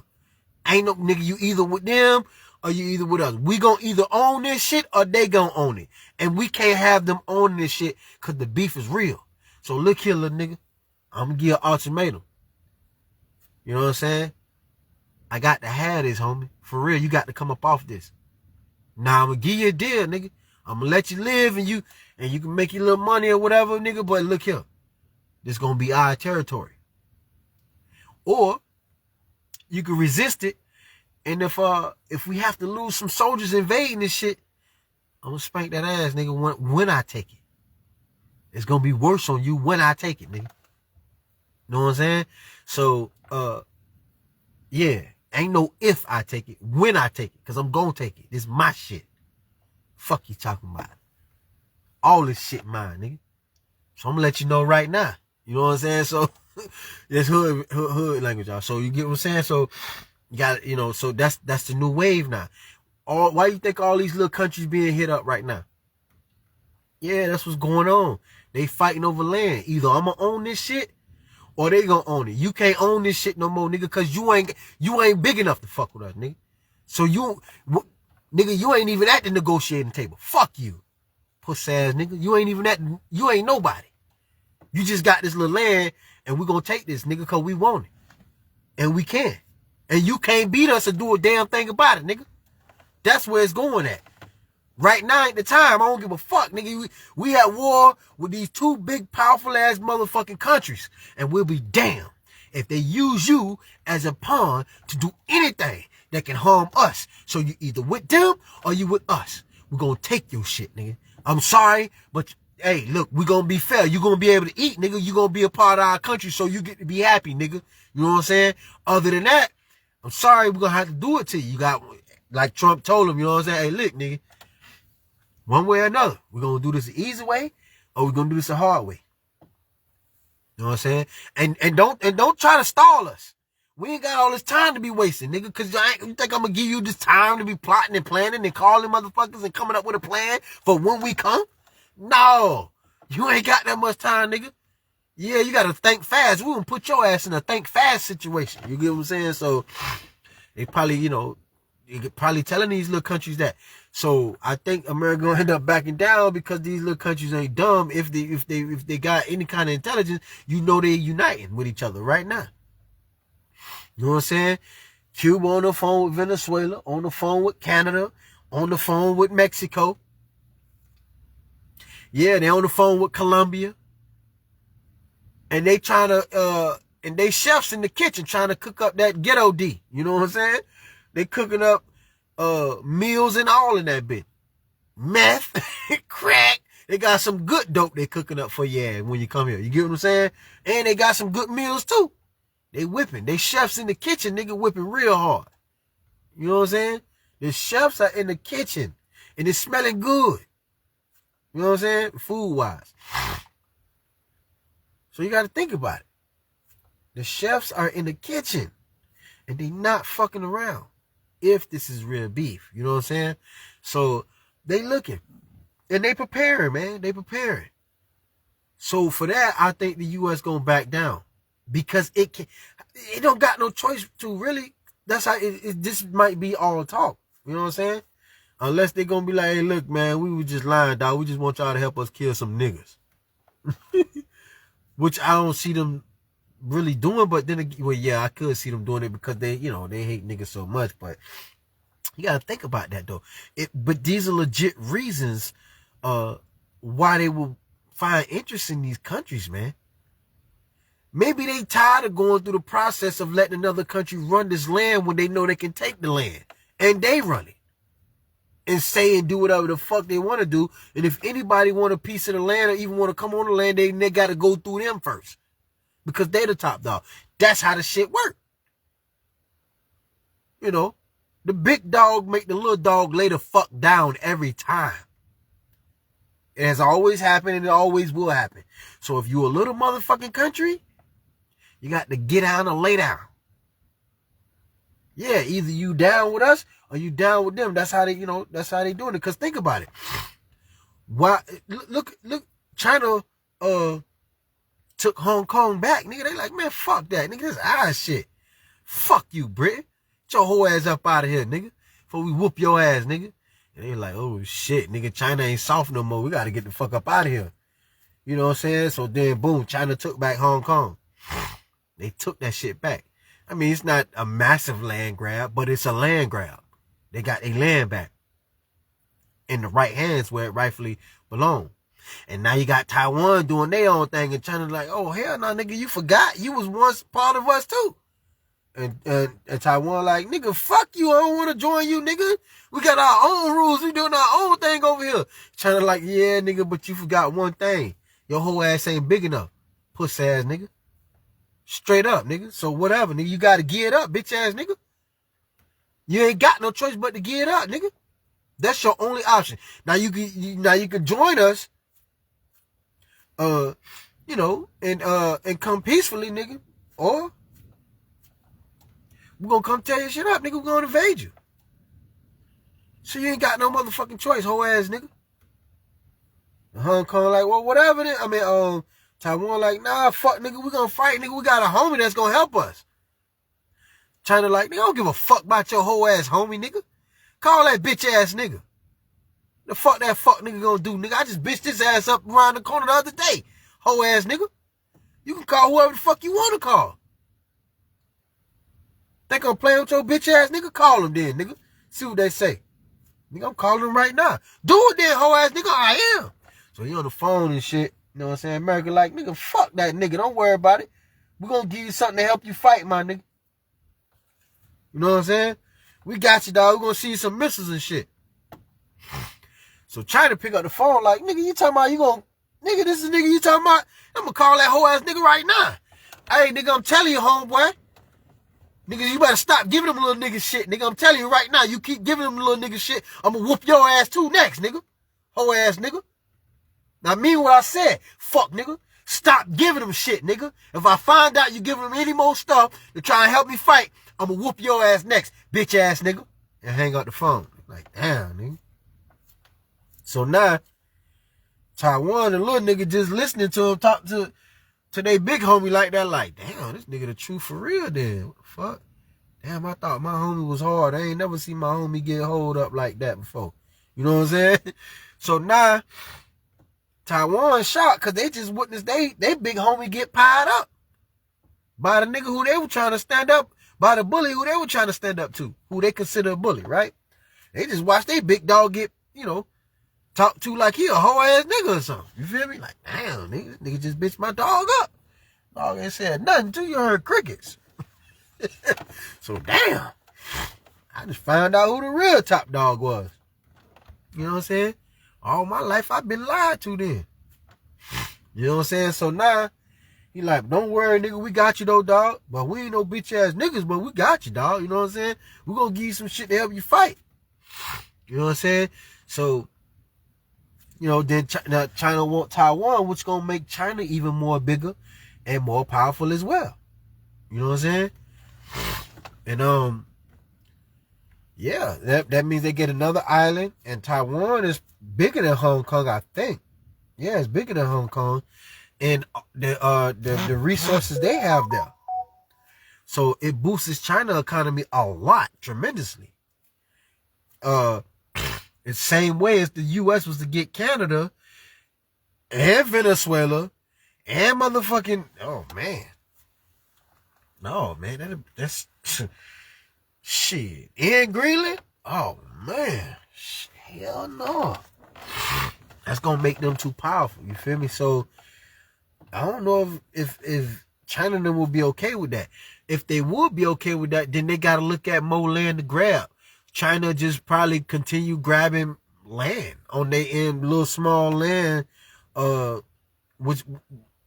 Ain't no, nigga, you either with them or you either with us. We gonna either own this shit or they gonna own it. And we can't have them owning this shit because the beef is real. So look here, little nigga. I'm gonna give you an ultimatum. You know what I'm saying? I got to have this, homie. For real, you got to come up off this. Now I'm gonna give you a deal, nigga. I'm gonna let you live and you can make your little money or whatever, nigga. But look here. This gonna be our territory. Or you can resist it. And if we have to lose some soldiers invading this shit, I'm gonna spank that ass, nigga, when I take it. It's gonna be worse on you when I take it, nigga. Know what I'm saying? So, yeah. Ain't no if I take it, when I take it. Because I'm gonna take it. This is my shit. Fuck you talking about. All this shit mine, nigga. So I'm gonna let you know right now. You know what I'm saying? So, that's hood language, y'all. So you get what I'm saying? So, you got, you know, so that's the new wave now. Why you think all these little countries being hit up right now? Yeah, that's what's going on. They fighting over land. Either I'm gonna own this shit or they gonna own it. You can't own this shit no more, nigga, cause you ain't big enough to fuck with us, nigga. So nigga, you ain't even at the negotiating table. Fuck you. Puss ass nigga. You ain't nobody. You just got this little land and we gonna take this, nigga, cause we want it. And we can. And you can't beat us or do a damn thing about it, nigga. That's where it's going at. Right now ain't the time. I don't give a fuck, nigga. We at war with these two big, powerful ass motherfucking countries. And we'll be damned if they use you as a pawn to do anything that can harm us. So you either with them or you with us. We're gonna take your shit, nigga. I'm sorry, but hey, look, we're gonna be fair. You're gonna be able to eat, nigga. You're gonna be a part of our country, so you get to be happy, nigga. You know what I'm saying? Other than that, I'm sorry, we're gonna have to do it to you. You got, like Trump told him, you know what I'm saying? Hey, look, nigga. One way or another, we're going to do this the easy way or we're going to do this the hard way. You know what I'm saying? And don't try to stall us. We ain't got all this time to be wasting, nigga, because you think I'm going to give you this time to be plotting and planning and calling motherfuckers and coming up with a plan for when we come? No. You ain't got that much time, nigga. Yeah, you got to think fast. We're going to put your ass in a think fast situation. You get what I'm saying? So they probably, you're probably telling these little countries that. So I think America gonna end up backing down because these little countries ain't dumb. If they got any kind of intelligence, they're uniting with each other right now. You know what I'm saying? Cuba on the phone with Venezuela, on the phone with Canada, on the phone with Mexico. Yeah, they on the phone with Colombia. And they trying to and they chefs in the kitchen trying to cook up that ghetto D. You know what I'm saying? They cooking up meals and all in that bit. Meth, crack. They got some good dope they cooking up for you when you come here. You get what I'm saying? And they got some good meals too. They whipping. They chefs in the kitchen, nigga, whipping real hard. You know what I'm saying? The chefs are in the kitchen and it's smelling good. You know what I'm saying? Food wise. So you got to think about it. The chefs are in the kitchen and they not fucking around. If this is real beef, you know what I'm saying? So they looking and they preparing, man. They preparing. So for that, I think the U.S. gonna back down because it don't got no choice to really. That's how this might be all talk. You know what I'm saying? Unless they gonna be like, hey, look, man, we was just lying, dog. We just want y'all to help us kill some niggas. Which I don't see them really doing, but then again, well, yeah, I could see them doing it because they hate niggas so much, but you gotta think about that though. But these are legit reasons why they will find interest in these countries, man. Maybe they tired of going through the process of letting another country run this land when they know they can take the land and they run it and say and do whatever the fuck they want to do. And if anybody want a piece of the land or even want to come on the land, they got to go through them first. Because they the top dog. That's how the shit work. The big dog make the little dog lay the fuck down every time. It has always happened and it always will happen. So if you a little motherfucking country, you got to get down and lay down. Yeah, either you down with us or you down with them. That's how they, that's how they doing it. Because think about it. Why? Look, China, took Hong Kong back, nigga. They like, man, fuck that, nigga. This our shit. Fuck you, Britain. Get your whole ass up out of here, nigga. Before we whoop your ass, nigga. And they like, oh shit, nigga, China ain't soft no more. We gotta get the fuck up out of here. You know what I'm saying? So then, boom, China took back Hong Kong. They took that shit back. I mean, it's not a massive land grab, but it's a land grab. They got a land back in the right hands where it rightfully belongs. And now you got Taiwan doing their own thing and China's like, oh, hell no, nigga, you forgot you was once part of us too. And Taiwan like, nigga, fuck you, I don't want to join you, nigga. We got our own rules, we doing our own thing over here. China like, yeah, nigga, but you forgot one thing. Your whole ass ain't big enough. Puss ass, nigga. Straight up, nigga. So whatever, nigga, you got to gear it up, bitch ass, nigga. You ain't got no choice but to gear it up, nigga. That's your only option. Now you can join us. And come peacefully, nigga. Or we're gonna come tear your shit up, nigga. We're gonna invade you. So you ain't got no motherfucking choice, whole ass nigga. And Hong Kong like, well, whatever then. I mean, Taiwan like, nah, fuck, nigga, we gonna fight, nigga. We got a homie that's gonna help us. China like, nigga, I don't give a fuck about your whole ass homie, nigga. Call that bitch ass nigga. The fuck that fuck nigga gonna do, nigga? I just bitched his ass up around the corner the other day. Whole ass nigga. You can call whoever the fuck you want to call. Think I'm playing with your bitch ass nigga? Call him then, nigga. See what they say. Nigga, I'm calling him right now. Do it then, hoe ass nigga. I am. So he on the phone and shit. You know what I'm saying? America like, nigga, fuck that nigga. Don't worry about it. We're gonna give you something to help you fight, my nigga. You know what I'm saying? We got you, dog. We're gonna see you some missiles and shit. So China pick up the phone like, nigga, you talking about you gonna, nigga, this is nigga you talking about? I'm gonna call that hoe ass nigga right now. Hey, nigga, I'm telling you, homeboy. Nigga, you better stop giving them little nigga shit, nigga. I'm telling you right now, you keep giving them little nigga shit, I'm gonna whoop your ass too next, nigga. Hoe ass nigga. Now, I mean what I said. Fuck, nigga. Stop giving them shit, nigga. If I find out you giving them any more stuff to try and help me fight, I'm gonna whoop your ass next, bitch ass nigga. And hang up the phone. Like, damn, nigga. So now, Taiwan, the little nigga just listening to him talk to they big homie like that, like, damn, this nigga the truth for real then. What the fuck? Damn, I thought my homie was hard. I ain't never seen my homie get hold up like that before. You know what I'm saying? So now, Taiwan shocked because they just witnessed they big homie get pied up by the nigga who they were trying to stand up, by the bully who they were trying to stand up to, who they consider a bully, right? They just watched their big dog get, you know, talked to like he a whole ass nigga or something. You feel me? Like, damn, nigga just bitched my dog up. Dog ain't said nothing to you, heard crickets. So damn, I just found out who the real top dog was. You know what I'm saying? All my life I've been lied to then. You know what I'm saying? So now, he like, don't worry, nigga, we got you though, dog. But we ain't no bitch ass niggas, but we got you, dog. You know what I'm saying? We're gonna give you some shit to help you fight. You know what I'm saying? So, you know, then China want Taiwan, which gonna make China even more bigger and more powerful as well. You know what I'm saying? And yeah, that means they get another island, and Taiwan is bigger than Hong Kong, I think. Yeah, it's bigger than Hong Kong, and the resources they have there. So it boosts China economy a lot, tremendously. The same way as the U.S. was to get Canada and Venezuela and motherfucking, oh man. No, man, that's shit. And Greenland? Oh man. Hell no. That's gonna make them too powerful. You feel me? So I don't know if China and them will be okay with that. If they would be okay with that, then they gotta look at more land to grab. China just probably continue grabbing land on their end, little small land, which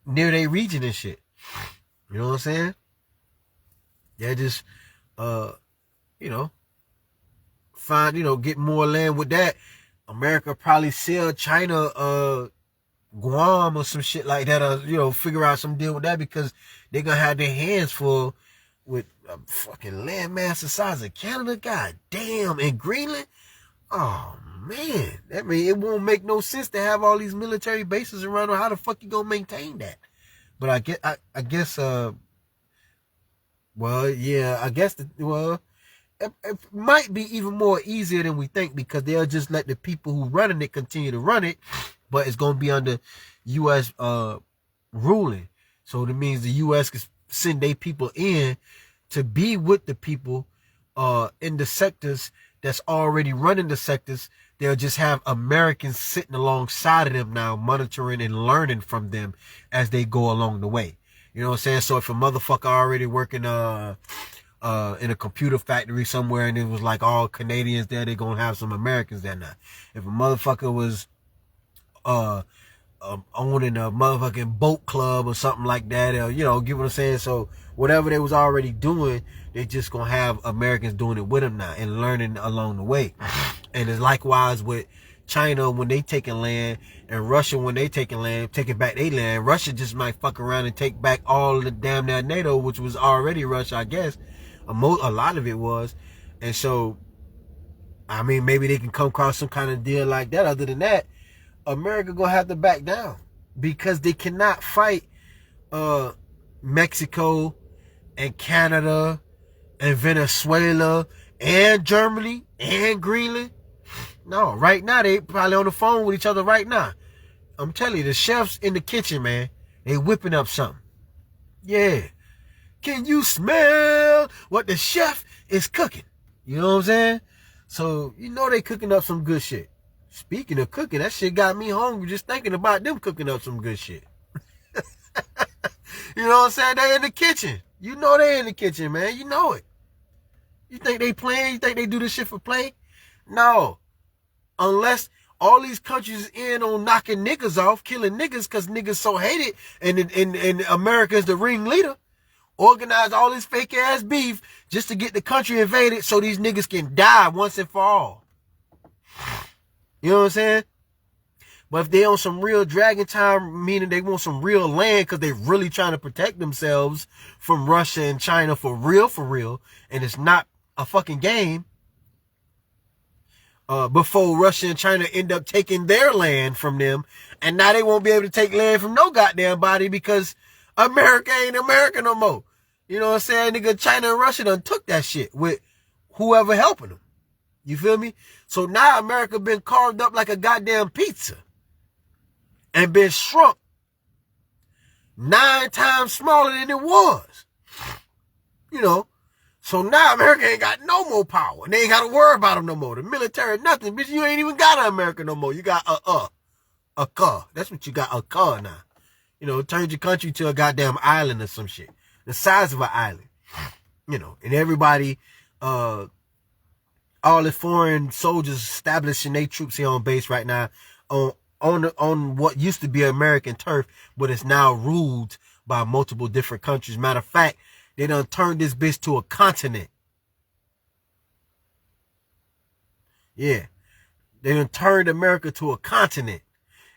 near their region and shit. You know what I'm saying? They just, you know, find, you know, get more land with that. America probably sell China, Guam or some shit like that, or, you know, figure out some deal with that, because they're gonna have their hands full with a fucking landmass the size of Canada. God damn. And Greenland. Oh man, that mean it won't make no sense to have all these military bases around. Or how the fuck you gonna maintain that? But I guess well, yeah, I guess it might be even more easier than we think, because they'll just let the people who running it continue to run it, but it's gonna be under U.S. ruling. So that means the U.S. can send their people in to be with the people in the sectors that's already running the sectors. They'll just have Americans sitting alongside of them now, monitoring and learning from them as they go along the way. You know what I'm saying? So if a motherfucker already working in a computer factory somewhere, and it was like all Canadians there, they're gonna have some Americans there now. If a motherfucker was owning a motherfucking boat club or something like that, or, you know, get what I'm saying? So whatever they was already doing, they just gonna have Americans doing it with them now and learning along the way. And it's likewise with China when they taking land, and Russia when they taking land, taking back their land. Russia just might fuck around and take back all the damn near NATO, which was already Russia, I guess. A lot of it was. And so, I mean, maybe they can come across some kind of deal like that. Other than that, America gonna have to back down, because they cannot fight Mexico and Canada and Venezuela and Germany and Greenland. No, right now they probably on the phone with each other right now. I'm telling you, the chefs in the kitchen, man, they whipping up something. Yeah. Can you smell what the chef is cooking. You know what I'm saying? So, you know they cooking up some good shit. Speaking of cooking, that shit got me hungry just thinking about them cooking up some good shit. You know what I'm saying? They in the kitchen. You know they in the kitchen, man. You know it. You think they playing? You think they do this shit for play? No. Unless all these countries in on knocking niggas off, killing niggas because niggas so hated, and America is the ringleader. Organize all this fake ass beef just to get the country invaded so these niggas can die once and for all. You know what I'm saying? But if they on some real dragon time, meaning they want some real land because they really trying to protect themselves from Russia and China for real, and it's not a fucking game, before Russia and China end up taking their land from them, and now they won't be able to take land from no goddamn body because America ain't America no more. You know what I'm saying? Nigga, China and Russia done took that shit with whoever helping them. You feel me? So now America been carved up like a goddamn pizza and been shrunk 9 times smaller than it was. You know? So now America ain't got no more power. And they ain't got to worry about them no more. The military, nothing. Bitch, you ain't even got an America no more. You got a car. That's what you got, a car now. You know, turned your country to a goddamn island or some shit. The size of an island. You know, and everybody, all the foreign soldiers establishing their troops here on base right now on what used to be American turf, but it's now ruled by multiple different countries. Matter of fact, they done turned this bitch to a continent. Yeah. They done turned America to a continent.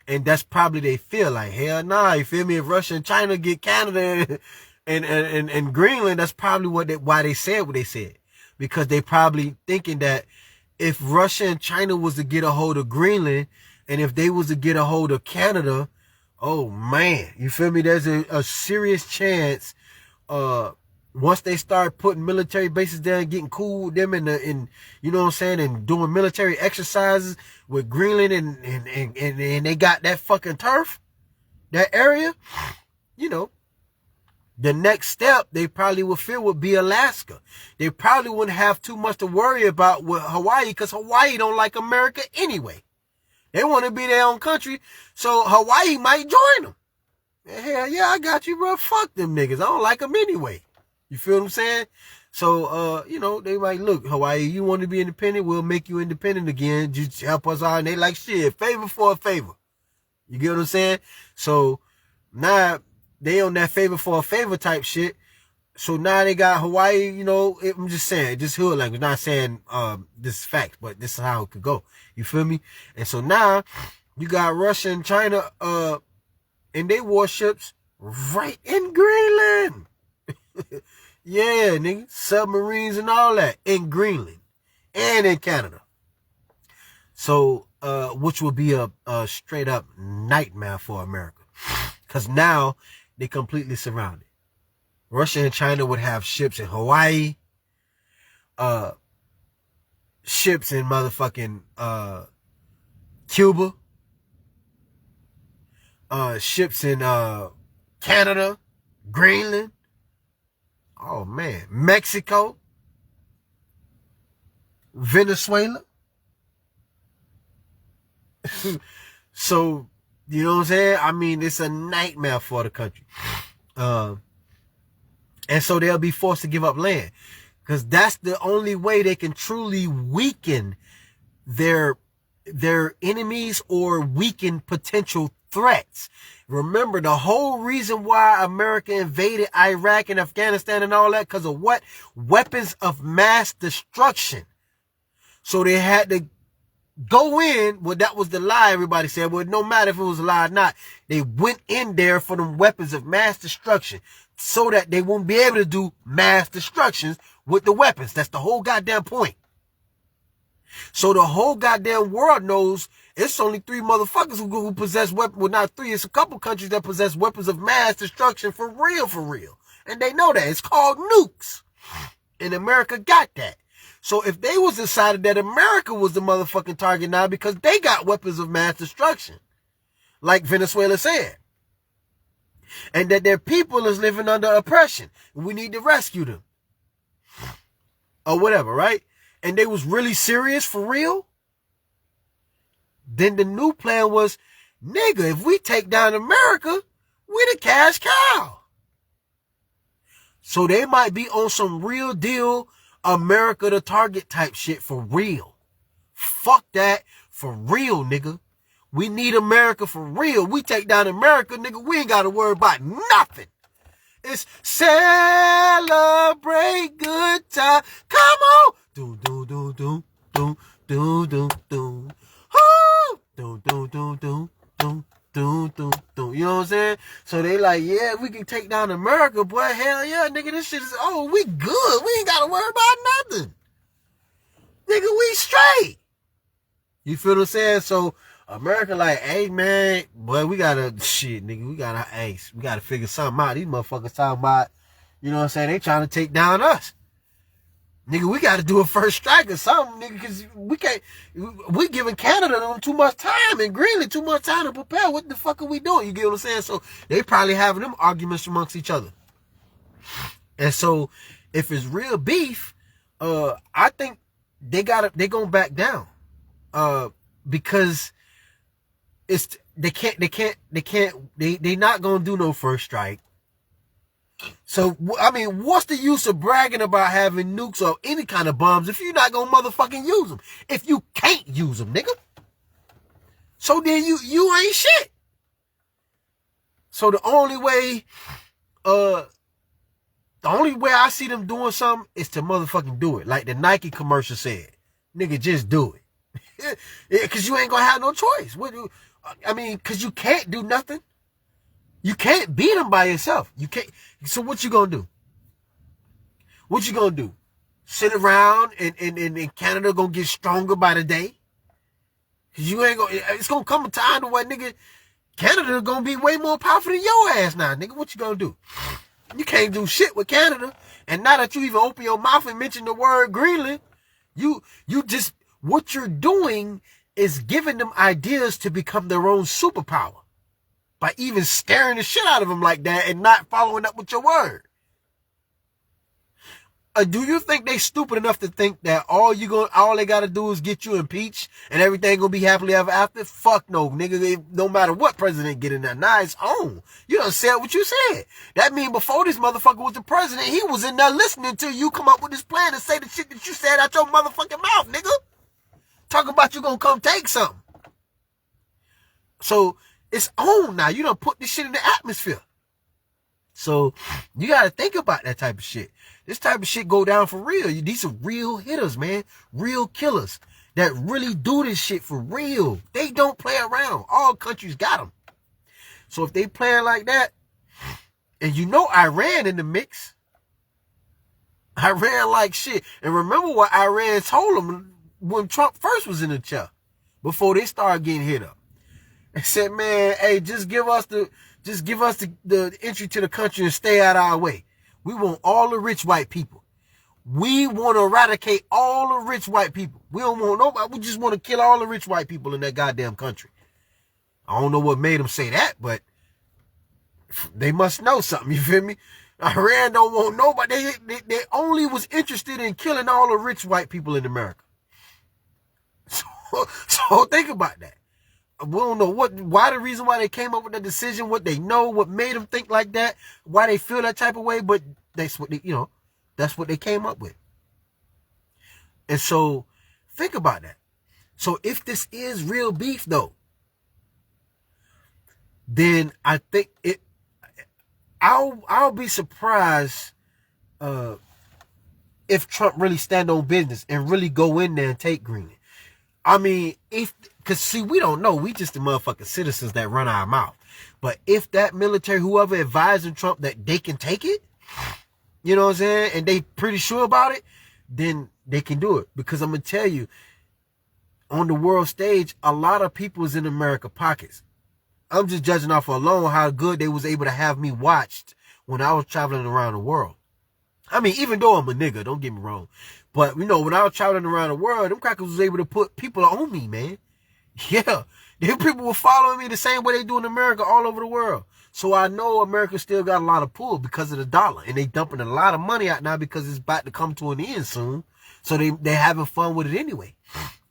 And that's probably they feel like, hell nah, you feel me? If Russia and China get Canada and Greenland, that's probably why they said what they said. Because they probably thinking that if Russia and China was to get a hold of Greenland, and if they was to get a hold of Canada, oh man, you feel me? There's a serious chance, once they start putting military bases there and getting cool with them in you know what I'm saying, and doing military exercises with Greenland and they got that fucking turf, that area, you know, the next step they probably would feel would be Alaska. They probably wouldn't have too much to worry about with Hawaii because Hawaii don't like America anyway. They want to be their own country, so Hawaii might join them. Hell yeah, I got you, bro. Fuck them niggas. I don't like them anyway. You feel what I'm saying? So, you know, they might, look, Hawaii, you want to be independent? We'll make you independent again. Just help us out. And they like, shit, favor for a favor. You get what I'm saying? So now they on that favor for a favor type shit. So now they got Hawaii, you know, I'm just saying, just hood language, not saying this is fact, but this is how it could go. You feel me? And so now you got Russia and China and they warships right in Greenland. Yeah, nigga, submarines and all that in Greenland and in Canada. So, which will be a straight up nightmare for America. Because now they completely surrounded. Russia and China would have ships in Hawaii, ships in motherfucking Cuba, ships in Canada, Greenland. Oh man, Mexico, Venezuela. So, you know what I'm saying? I mean, it's a nightmare for the country. And so they'll be forced to give up land. Because that's the only way they can truly weaken their enemies or weaken potential threats. Remember, the whole reason why America invaded Iraq and Afghanistan and all that, because of what? Weapons of mass destruction. So they had to go in. Well, that was the lie everybody said. Well, no matter if it was a lie or not, they went in there for them weapons of mass destruction so that they won't be able to do mass destructions with the weapons. That's the whole goddamn point. So the whole goddamn world knows it's only 3 motherfuckers who possess weapons. Well, not 3. It's a couple countries that possess weapons of mass destruction for real, for real. And they know that. It's called nukes. And America got that. So if they was decided that America was the motherfucking target now because they got weapons of mass destruction, like Venezuela said, and that their people is living under oppression, we need to rescue them. or whatever, right? And they was really serious for real, then the new plan was, nigga, if we take down America, we the cash cow. So they might be on some real deal America the target type shit for real. Fuck that for real, nigga. We need America for real. We take down America, nigga, we ain't got to worry about nothing. It's celebrate good time. Come on. Do, do, do, do, do, do, do, do. Oh, do, do, do, do, do, do, do, do. You know what I'm saying? So they like, yeah, we can take down America, boy. Hell yeah, nigga, this shit is, oh, we good. We ain't got to worry about nothing. Nigga, we straight. You feel what I'm saying? So America like, hey, man, boy, we gotta, shit, nigga, we gotta figure something out. These motherfuckers talking about, you know what I'm saying, they trying to take down us. Nigga, we gotta do a first strike or something, nigga, because we giving Canada too much time and Greenland too much time to prepare. What the fuck are we doing? You get what I'm saying? So they probably having them arguments amongst each other. And so if it's real beef, I think they gonna back down. Because they not gonna do no first strike. So, I mean, what's the use of bragging about having nukes or any kind of bombs if you're not gonna motherfucking use them? If you can't use them, nigga. So then you ain't shit. So the only way I see them doing something is to motherfucking do it. Like the Nike commercial said, nigga, just do it. Because you ain't gonna have no choice. Because you can't do nothing. You can't beat them by yourself. You can't. So what you gonna do? What you gonna do? Sit around and Canada gonna get stronger by the day? Because you ain't gonna. It's gonna come a time to where, nigga, Canada gonna be way more powerful than your ass now, nigga. What you gonna do? You can't do shit with Canada. And now that you even open your mouth and mention the word Greenland, you just, what you're doing is giving them ideas to become their own superpower by even scaring the shit out of them like that and not following up with your word. Do you think they stupid enough to think that all they gotta do is get you impeached and everything gonna be happily ever after? Fuck no, nigga. No matter what president get in there, now it's on. You done said what you said. That mean before this motherfucker was the president, he was in there listening to you come up with this plan and say the shit that you said out your motherfucking mouth, nigga. Talk about you gonna come take something. So it's on now. You done put this shit in the atmosphere. So you gotta think about that type of shit. This type of shit go down for real. These are real hitters, man. Real killers that really do this shit for real. They don't play around. All countries got them. So if they playing like that, and you know Iran in the mix. Iran like shit. And remember what Iran told them when Trump first was in the chair, before they started getting hit up. They said, man, hey, just give us the entry to the country and stay out of our way. We want all the rich white people. We want to eradicate all the rich white people. We don't want nobody. We just want to kill all the rich white people in that goddamn country. I don't know what made them say that, but they must know something. You feel me? Iran don't want nobody. They only was interested in killing all the rich white people in America. So think about that. We don't know why the reason why they came up with that decision, what they know, what made them think like that, why they feel that type of way, but that's what that's what they came up with. And so think about that. So if this is real beef though, then I think I'll be surprised if Trump really stand on business and really go in there and take Greenland. I mean, because see, we don't know. We just the motherfucking citizens that run our mouth. But if that military, whoever advising Trump that they can take it, you know what I'm saying, and they pretty sure about it, then they can do it. Because I'm going to tell you, on the world stage, a lot of people is in America pockets. I'm just judging off alone how good they was able to have me watched when I was traveling around the world. I mean, even though I'm a nigga, don't get me wrong. But, you know, when I was traveling around the world, them crackers was able to put people on me, man. Yeah. Them people were following me the same way they do in America all over the world. So I know America still got a lot of pull because of the dollar. And they dumping a lot of money out now because it's about to come to an end soon. So they having fun with it anyway.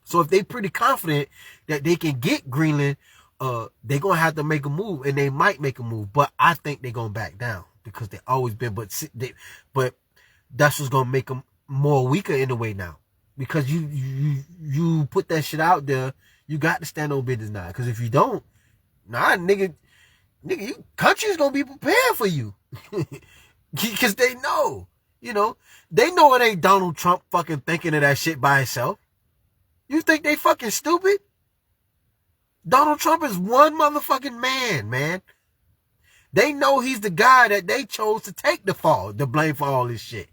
So if they pretty confident that they can get Greenland, they're going to have to make a move. And they might make a move. But I think they're going to back down because they always been. But that's what's going to make them more weaker in a way now. Because you put that shit out there, you got to stand on business now. Because if you don't, nigga, you country's gonna be prepared for you. Because they know, they know it ain't Donald Trump fucking thinking of that shit by himself. You think they fucking stupid? Donald Trump is one motherfucking man. They know he's the guy that they chose to take the blame for all this shit.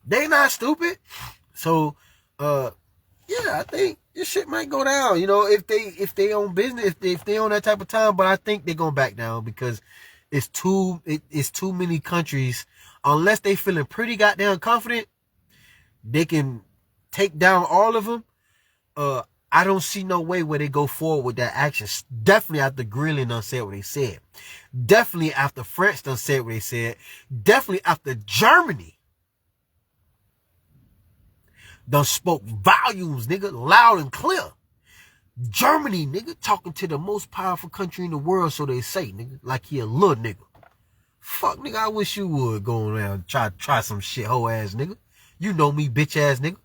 They not stupid. So, yeah, I think this shit might go down, if they own business, if they own that type of time. But I think they're gonna back down because it's too many countries. Unless they feeling pretty goddamn confident, they can take down all of them. I don't see no way where they go forward with that action. Definitely after Greenland done said what they said. Definitely after France done said what they said. Definitely after Germany done spoke volumes, nigga, loud and clear. Germany, nigga, talking to the most powerful country in the world, so they say, nigga, like he a little nigga. Fuck, nigga, I wish you would go around and try some shit, hoe ass nigga. You know me, bitch ass nigga.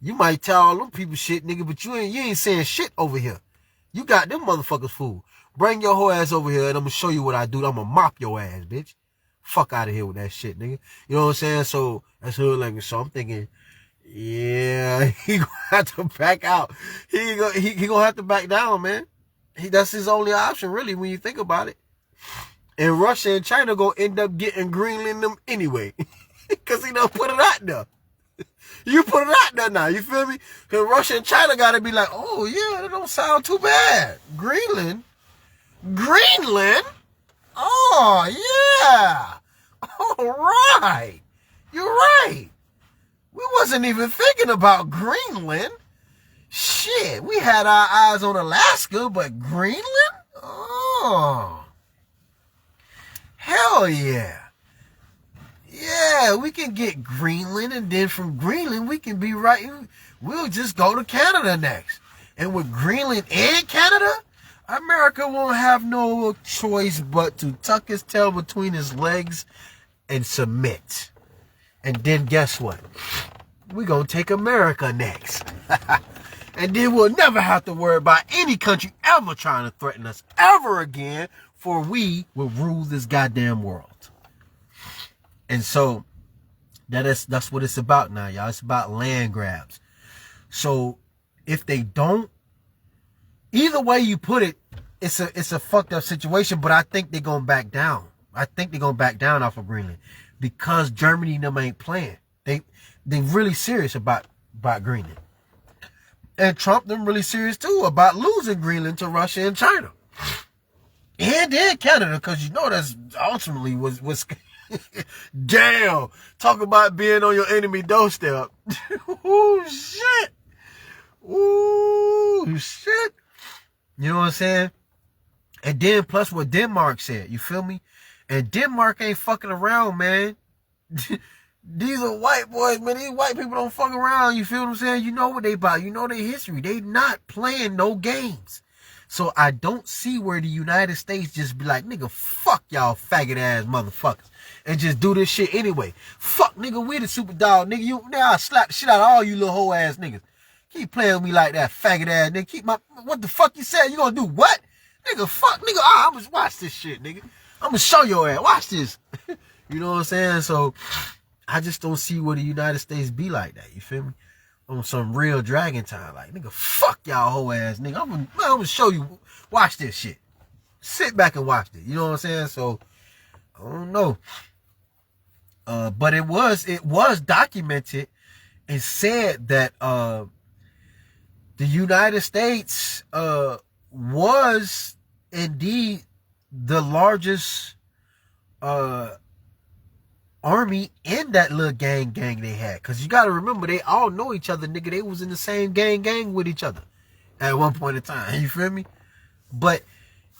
You might tell all them people shit, nigga, but you ain't saying shit over here. You got them motherfuckers fooled. Bring your hoe ass over here and I'm gonna show you what I do. I'm gonna mop your ass, bitch. Fuck out of here with that shit, nigga. You know what I'm saying? So that's hood language. So I'm thinking, yeah, he gonna have to back out. He gonna have to back down, man. That's his only option, really, when you think about it. And Russia and China gonna end up getting Greenland them anyway, because he done put it out there. You put it out there now, you feel me? Because Russia and China gotta be like, oh yeah, that don't sound too bad. Greenland? Oh yeah. All right. You're right. We wasn't even thinking about Greenland. Shit, we had our eyes on Alaska, but Greenland? Oh. Hell yeah. Yeah, we can get Greenland, and then from Greenland, we can be right. We'll just go to Canada next. And with Greenland and Canada, America won't have no choice but to tuck his tail between his legs and submit. And then guess what? We're going to take America next. And then we'll never have to worry about any country ever trying to threaten us ever again, for we will rule this goddamn world. And so that's what it's about now, y'all. It's about land grabs. So if they don't, either way you put it, it's a fucked up situation, but I think they're going to back down. I think they're going to back down off of Greenland because Germany and them ain't playing. They really serious about Greenland. And Trump them really serious too about losing Greenland to Russia and China. And then Canada, because that's ultimately was damn. Talk about being on your enemy doorstep. Ooh, shit. Ooh, shit. You know what I'm saying? And then plus what Denmark said, you feel me? And Denmark ain't fucking around, man. These are white boys, man. These white people don't fuck around. You feel what I'm saying? You know what they about. You know their history. They not playing no games. So I don't see where the United States just be like, nigga, fuck y'all faggot ass motherfuckers. And just do this shit anyway. Fuck, nigga, we the super dog, nigga. I'll slap the shit out of all you little hoe ass niggas. Keep playing with me like that, faggot ass nigga. What the fuck you said? You gonna do what? Nigga, fuck, nigga. I'm gonna watch this shit, nigga. I'm gonna show your ass. Watch this. You know what I'm saying? So I just don't see where the United States be like that. You feel me? On some real dragon time. Like, nigga, fuck y'all hoe ass nigga. I'm gonna show you. Watch this shit. Sit back and watch it. You know what I'm saying? So, I don't know. But it was documented and said that the United States was indeed the largest army in that little gang they had. Because you got to remember, they all know each other, nigga. They was in the same gang with each other at one point in time. You feel me? But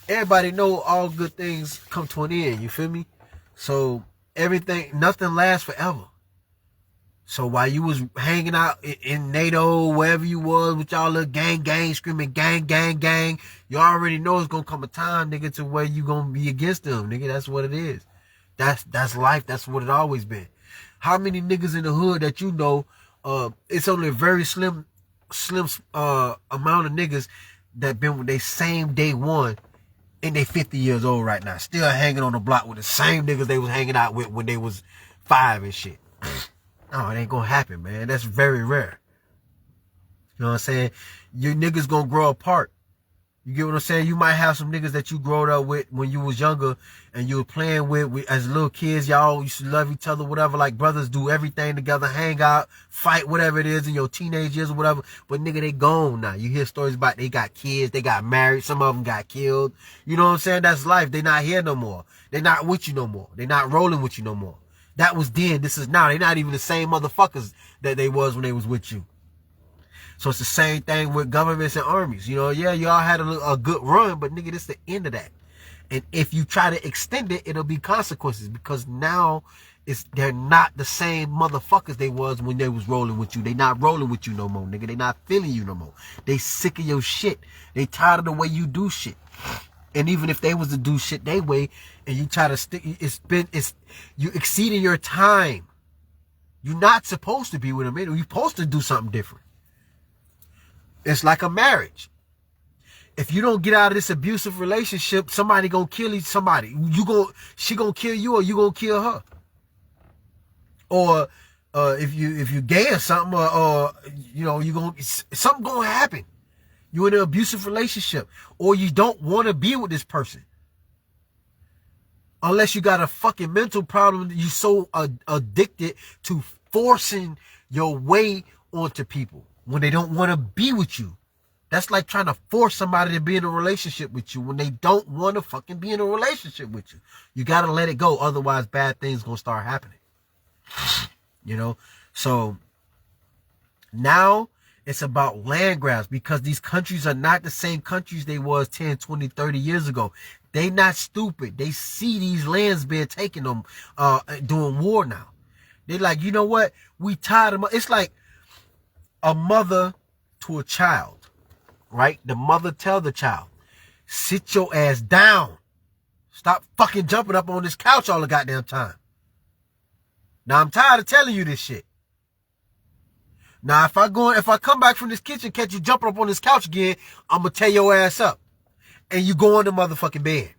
everybody know all good things come to an end, you feel me? So nothing lasts forever. So while you was hanging out in NATO, wherever you was with y'all little gang, screaming gang, you already know it's gonna come a time, nigga, to where you gonna be against them, nigga. That's what it is. That's life. That's what it always been. How many niggas in the hood that you know, it's only a very slim amount of niggas that been with they same day one and they 50 years old right now, still hanging on the block with the same niggas they was hanging out with when they was 5 and shit. No, it ain't gonna happen, man. That's very rare. You know what I'm saying? Your niggas gonna grow apart. You get what I'm saying? You might have some niggas that you growed up with when you was younger and you were playing with as little kids. Y'all used to love each other, whatever, like brothers, do everything together, hang out, fight, whatever it is in your teenage years or whatever. But nigga, they gone now. You hear stories about they got kids, they got married, some of them got killed. You know what I'm saying? That's life. They not here no more. They not with you no more. They not rolling with you no more. That was then. This is now. They not even the same motherfuckers that they was when they was with you. So it's the same thing with governments and armies. You know, yeah, y'all had a good run, but nigga, this is the end of that. And if you try to extend it, it'll be consequences, because now they're not the same motherfuckers they was when they was rolling with you. They not rolling with you no more, nigga. They not feeling you no more. They sick of your shit. They tired of the way you do shit. And even if they was to do shit they way and you try to stick, you exceeding your time. You're not supposed to be with them. You're supposed to do something different. It's like a marriage. If you don't get out of this abusive relationship, somebody gonna kill somebody. She gonna kill you, or you gonna kill her. Or if you gay or something, or you know, something gonna happen. You're in an abusive relationship, or you don't want to be with this person. Unless you got a fucking mental problem, you so addicted to forcing your way onto people when they don't want to be with you. That's like trying to force somebody to be in a relationship with you when they don't want to fucking be in a relationship with you. You got to let it go. Otherwise, bad things going to start happening. You know? So now it's about land grabs, because these countries are not the same countries they was 10, 20, 30 years ago. They not stupid. They see these lands being taken them doing war now. They like, you know what? We tired of... It's like a mother to a child, right? The mother tell the child, sit your ass down. Stop fucking jumping up on this couch all the goddamn time. Now I'm tired of telling you this shit. Now if I come back from this kitchen, catch you jumping up on this couch again, I'm gonna tear your ass up. And you go on the motherfucking bed.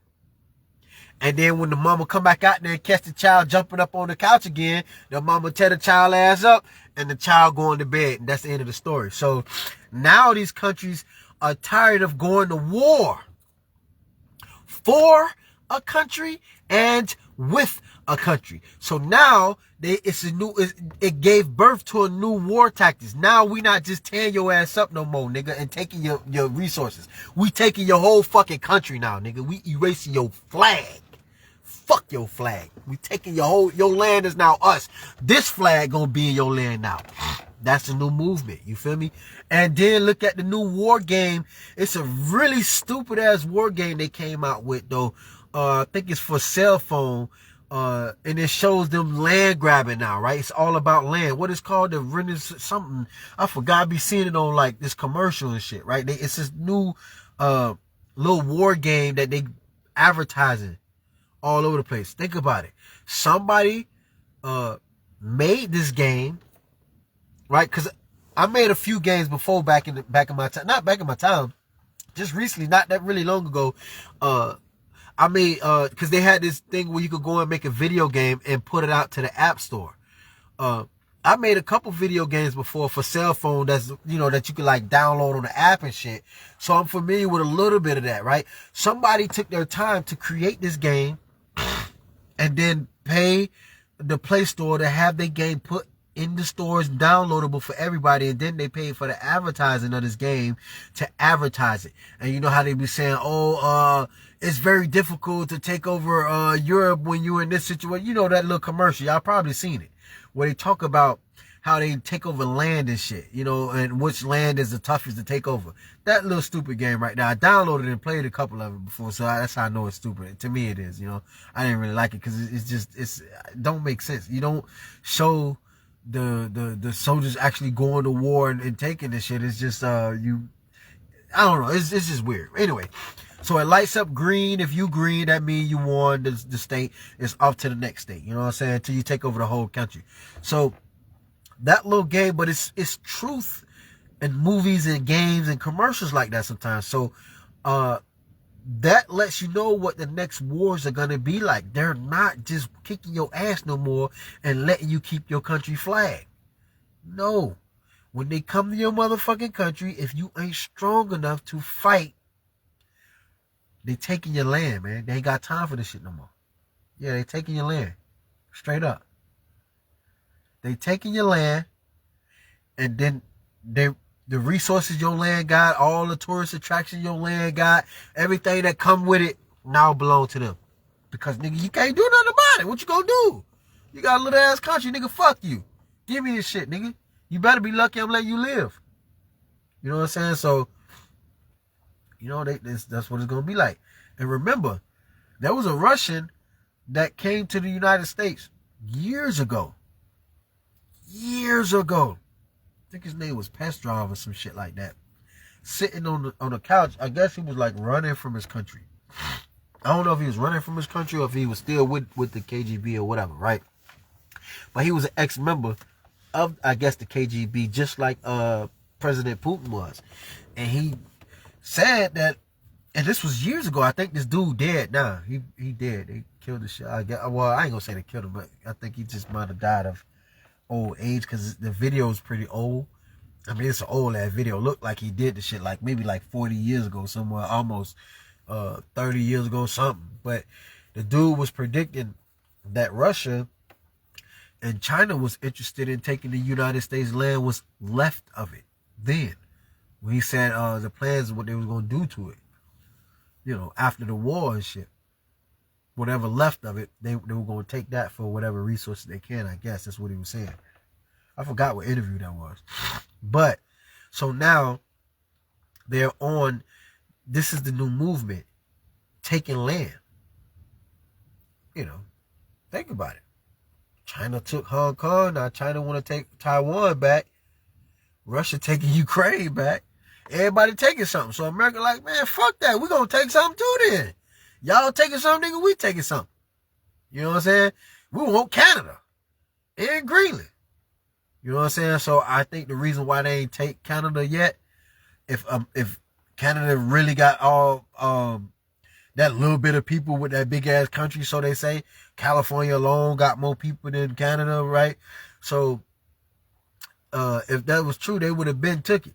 And then when the mama come back out there and catch the child jumping up on the couch again, the mama tear the child ass up and the child go into bed. And that's the end of the story. So now these countries are tired of going to war for a country and with a country. So now it gave birth to a new war tactics. Now we not just tearing your ass up no more, nigga, and taking your resources. We taking your whole fucking country now, nigga. We erasing your flag. Fuck your flag. We taking your land is now us. This flag gonna be in your land now. That's the new movement. You feel me? And then look at the new war game. It's a really stupid ass war game they came out with though. I think it's for cell phone. And it shows them land grabbing now, right? It's all about land. What is called the Renaissance something? I forgot. I be seeing it on like this commercial and shit, right? It's this new little war game that they advertising all over the place. Think about it. Somebody made this game, right? Because I made a few games before back in my time. Not back in my time. Just recently, not that really long ago. I made, cause they had this thing where you could go and make a video game and put it out to the app store. I made a couple video games before for cell phone that's, you know, that you could like download on the app and shit. So I'm familiar with a little bit of that, right? Somebody took their time to create this game and then pay the Play Store to have their game put in the stores, downloadable for everybody, and then they paid for the advertising of this game to advertise it. And you know how they be saying, it's very difficult to take over Europe when you're in this situation. You know that little commercial, y'all probably seen it, where they talk about how they take over land and shit, you know, and which land is the toughest to take over. That little stupid game right now. I downloaded and played a couple of it before, so that's how I know it's stupid. To me, it is, you know. I didn't really like it because it don't make sense. You don't show the soldiers actually going to war and taking this shit. It's just I don't know. It's just weird. Anyway, so it lights up green. If you green, that means you won the state. It's off to the next state. You know what I'm saying? Until you take over the whole country. So that little game, but it's truth in movies and games and commercials like that sometimes. So that lets you know what the next wars are going to be like. They're not just kicking your ass no more and letting you keep your country flag. No. When they come to your motherfucking country, if you ain't strong enough to fight, they taking your land, man. They ain't got time for this shit no more. Yeah, they taking your land. Straight up. They taking your land, and then the resources your land got, all the tourist attractions your land got, everything that come with it now belong to them. Because, nigga, you can't do nothing about it. What you gonna do? You got a little ass country, nigga, fuck you. Give me this shit, nigga. You better be lucky I'm letting you live. You know what I'm saying? So, you know, that's what it's gonna be like. And remember, there was a Russian that came to the United States years ago. Years ago. I think his name was Pestrov or some shit like that. Sitting on the couch. I guess he was like running from his country. I don't know if he was running from his country or if he was still with the KGB or whatever, right? But he was an ex-member of, I guess, the KGB, just like President Putin was. And he said that, and this was years ago. I think this dude dead now. He dead. They killed the shit. Well, I ain't gonna say they killed him, but I think he just might have died of old age because the video is pretty old. I mean, it's an old ass video. Looked like he did the shit like maybe like 40 years ago, somewhere almost 30 years ago, something. But the dude was predicting that Russia and China was interested in taking the United States land, was left of it then. When he said the plans of what they was gonna do to it, you know, after the war and shit. Whatever left of it, they were going to take that for whatever resources they can, I guess. That's what he was saying. I forgot what interview that was. But, so now, they're on, this is the new movement, taking land. You know, think about it. China took Hong Kong, now China want to take Taiwan back. Russia taking Ukraine back. Everybody taking something. So America like, man, fuck that. We're going to take something too then. Y'all taking something, nigga, we taking something. You know what I'm saying? We want Canada and Greenland. You know what I'm saying? So I think the reason why they ain't take Canada yet, if Canada really got all that little bit of people with that big ass country, so they say, California alone got more people than Canada, right? So if that was true, they would have been took it.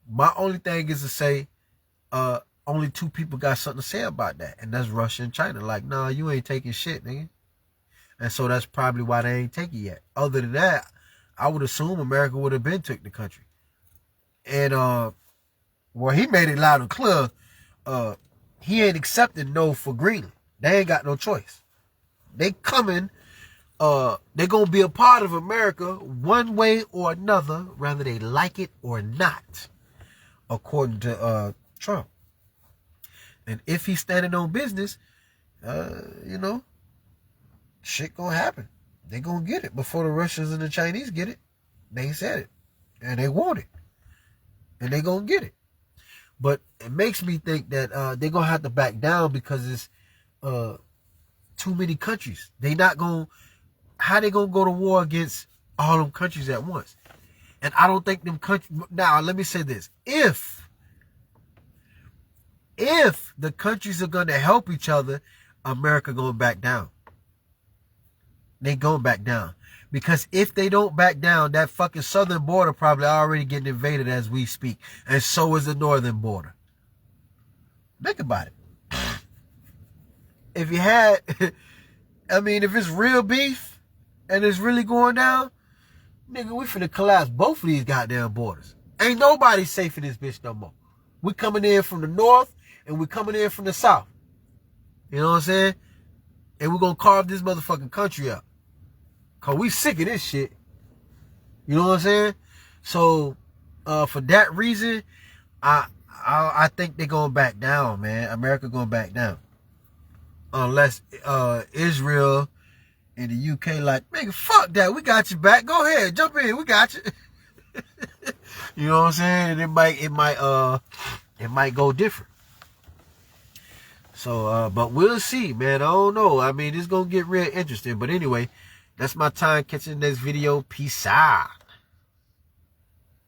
My only thing is to say, only two people got something to say about that, and that's Russia and China. Like, nah, you ain't taking shit, nigga. And so that's probably why they ain't taking it yet. Other than that, I would assume America would have been took the country. And well, he made it loud and clear. He ain't accepting no for Greenland. They ain't got no choice. They coming. They gonna be a part of America one way or another, whether they like it or not, according to Trump. And if he's standing on business, you know, shit gonna happen. They gonna get it before the Russians and the Chinese get it. They said it. And they want it. And they gonna get it. But it makes me think that they're gonna have to back down because it's too many countries. They not gonna, how they gonna go to war against all them countries at once? And I don't think them countries, now let me say this. If the countries are going to help each other, America going back down. They going back down. Because if they don't back down, that fucking southern border probably already getting invaded as we speak. And so is the northern border. Think about it. If you had, I mean, if it's real beef and it's really going down, nigga, we finna collapse both of these goddamn borders. Ain't nobody safe in this bitch no more. We coming in from the north and we coming in from the south. You know what I'm saying? And we're gonna carve this motherfucking country up. Cause we sick of this shit. You know what I'm saying? So, for that reason, I think they're going back down, man. America going back down. Unless Israel and the UK like, nigga, fuck that. We got you back. Go ahead. Jump in. We got you. You know what I'm saying? It might go different. So, but we'll see, man. I don't know. I mean, it's going to get real interesting. But anyway, that's my time. Catch you in the next video. Peace out.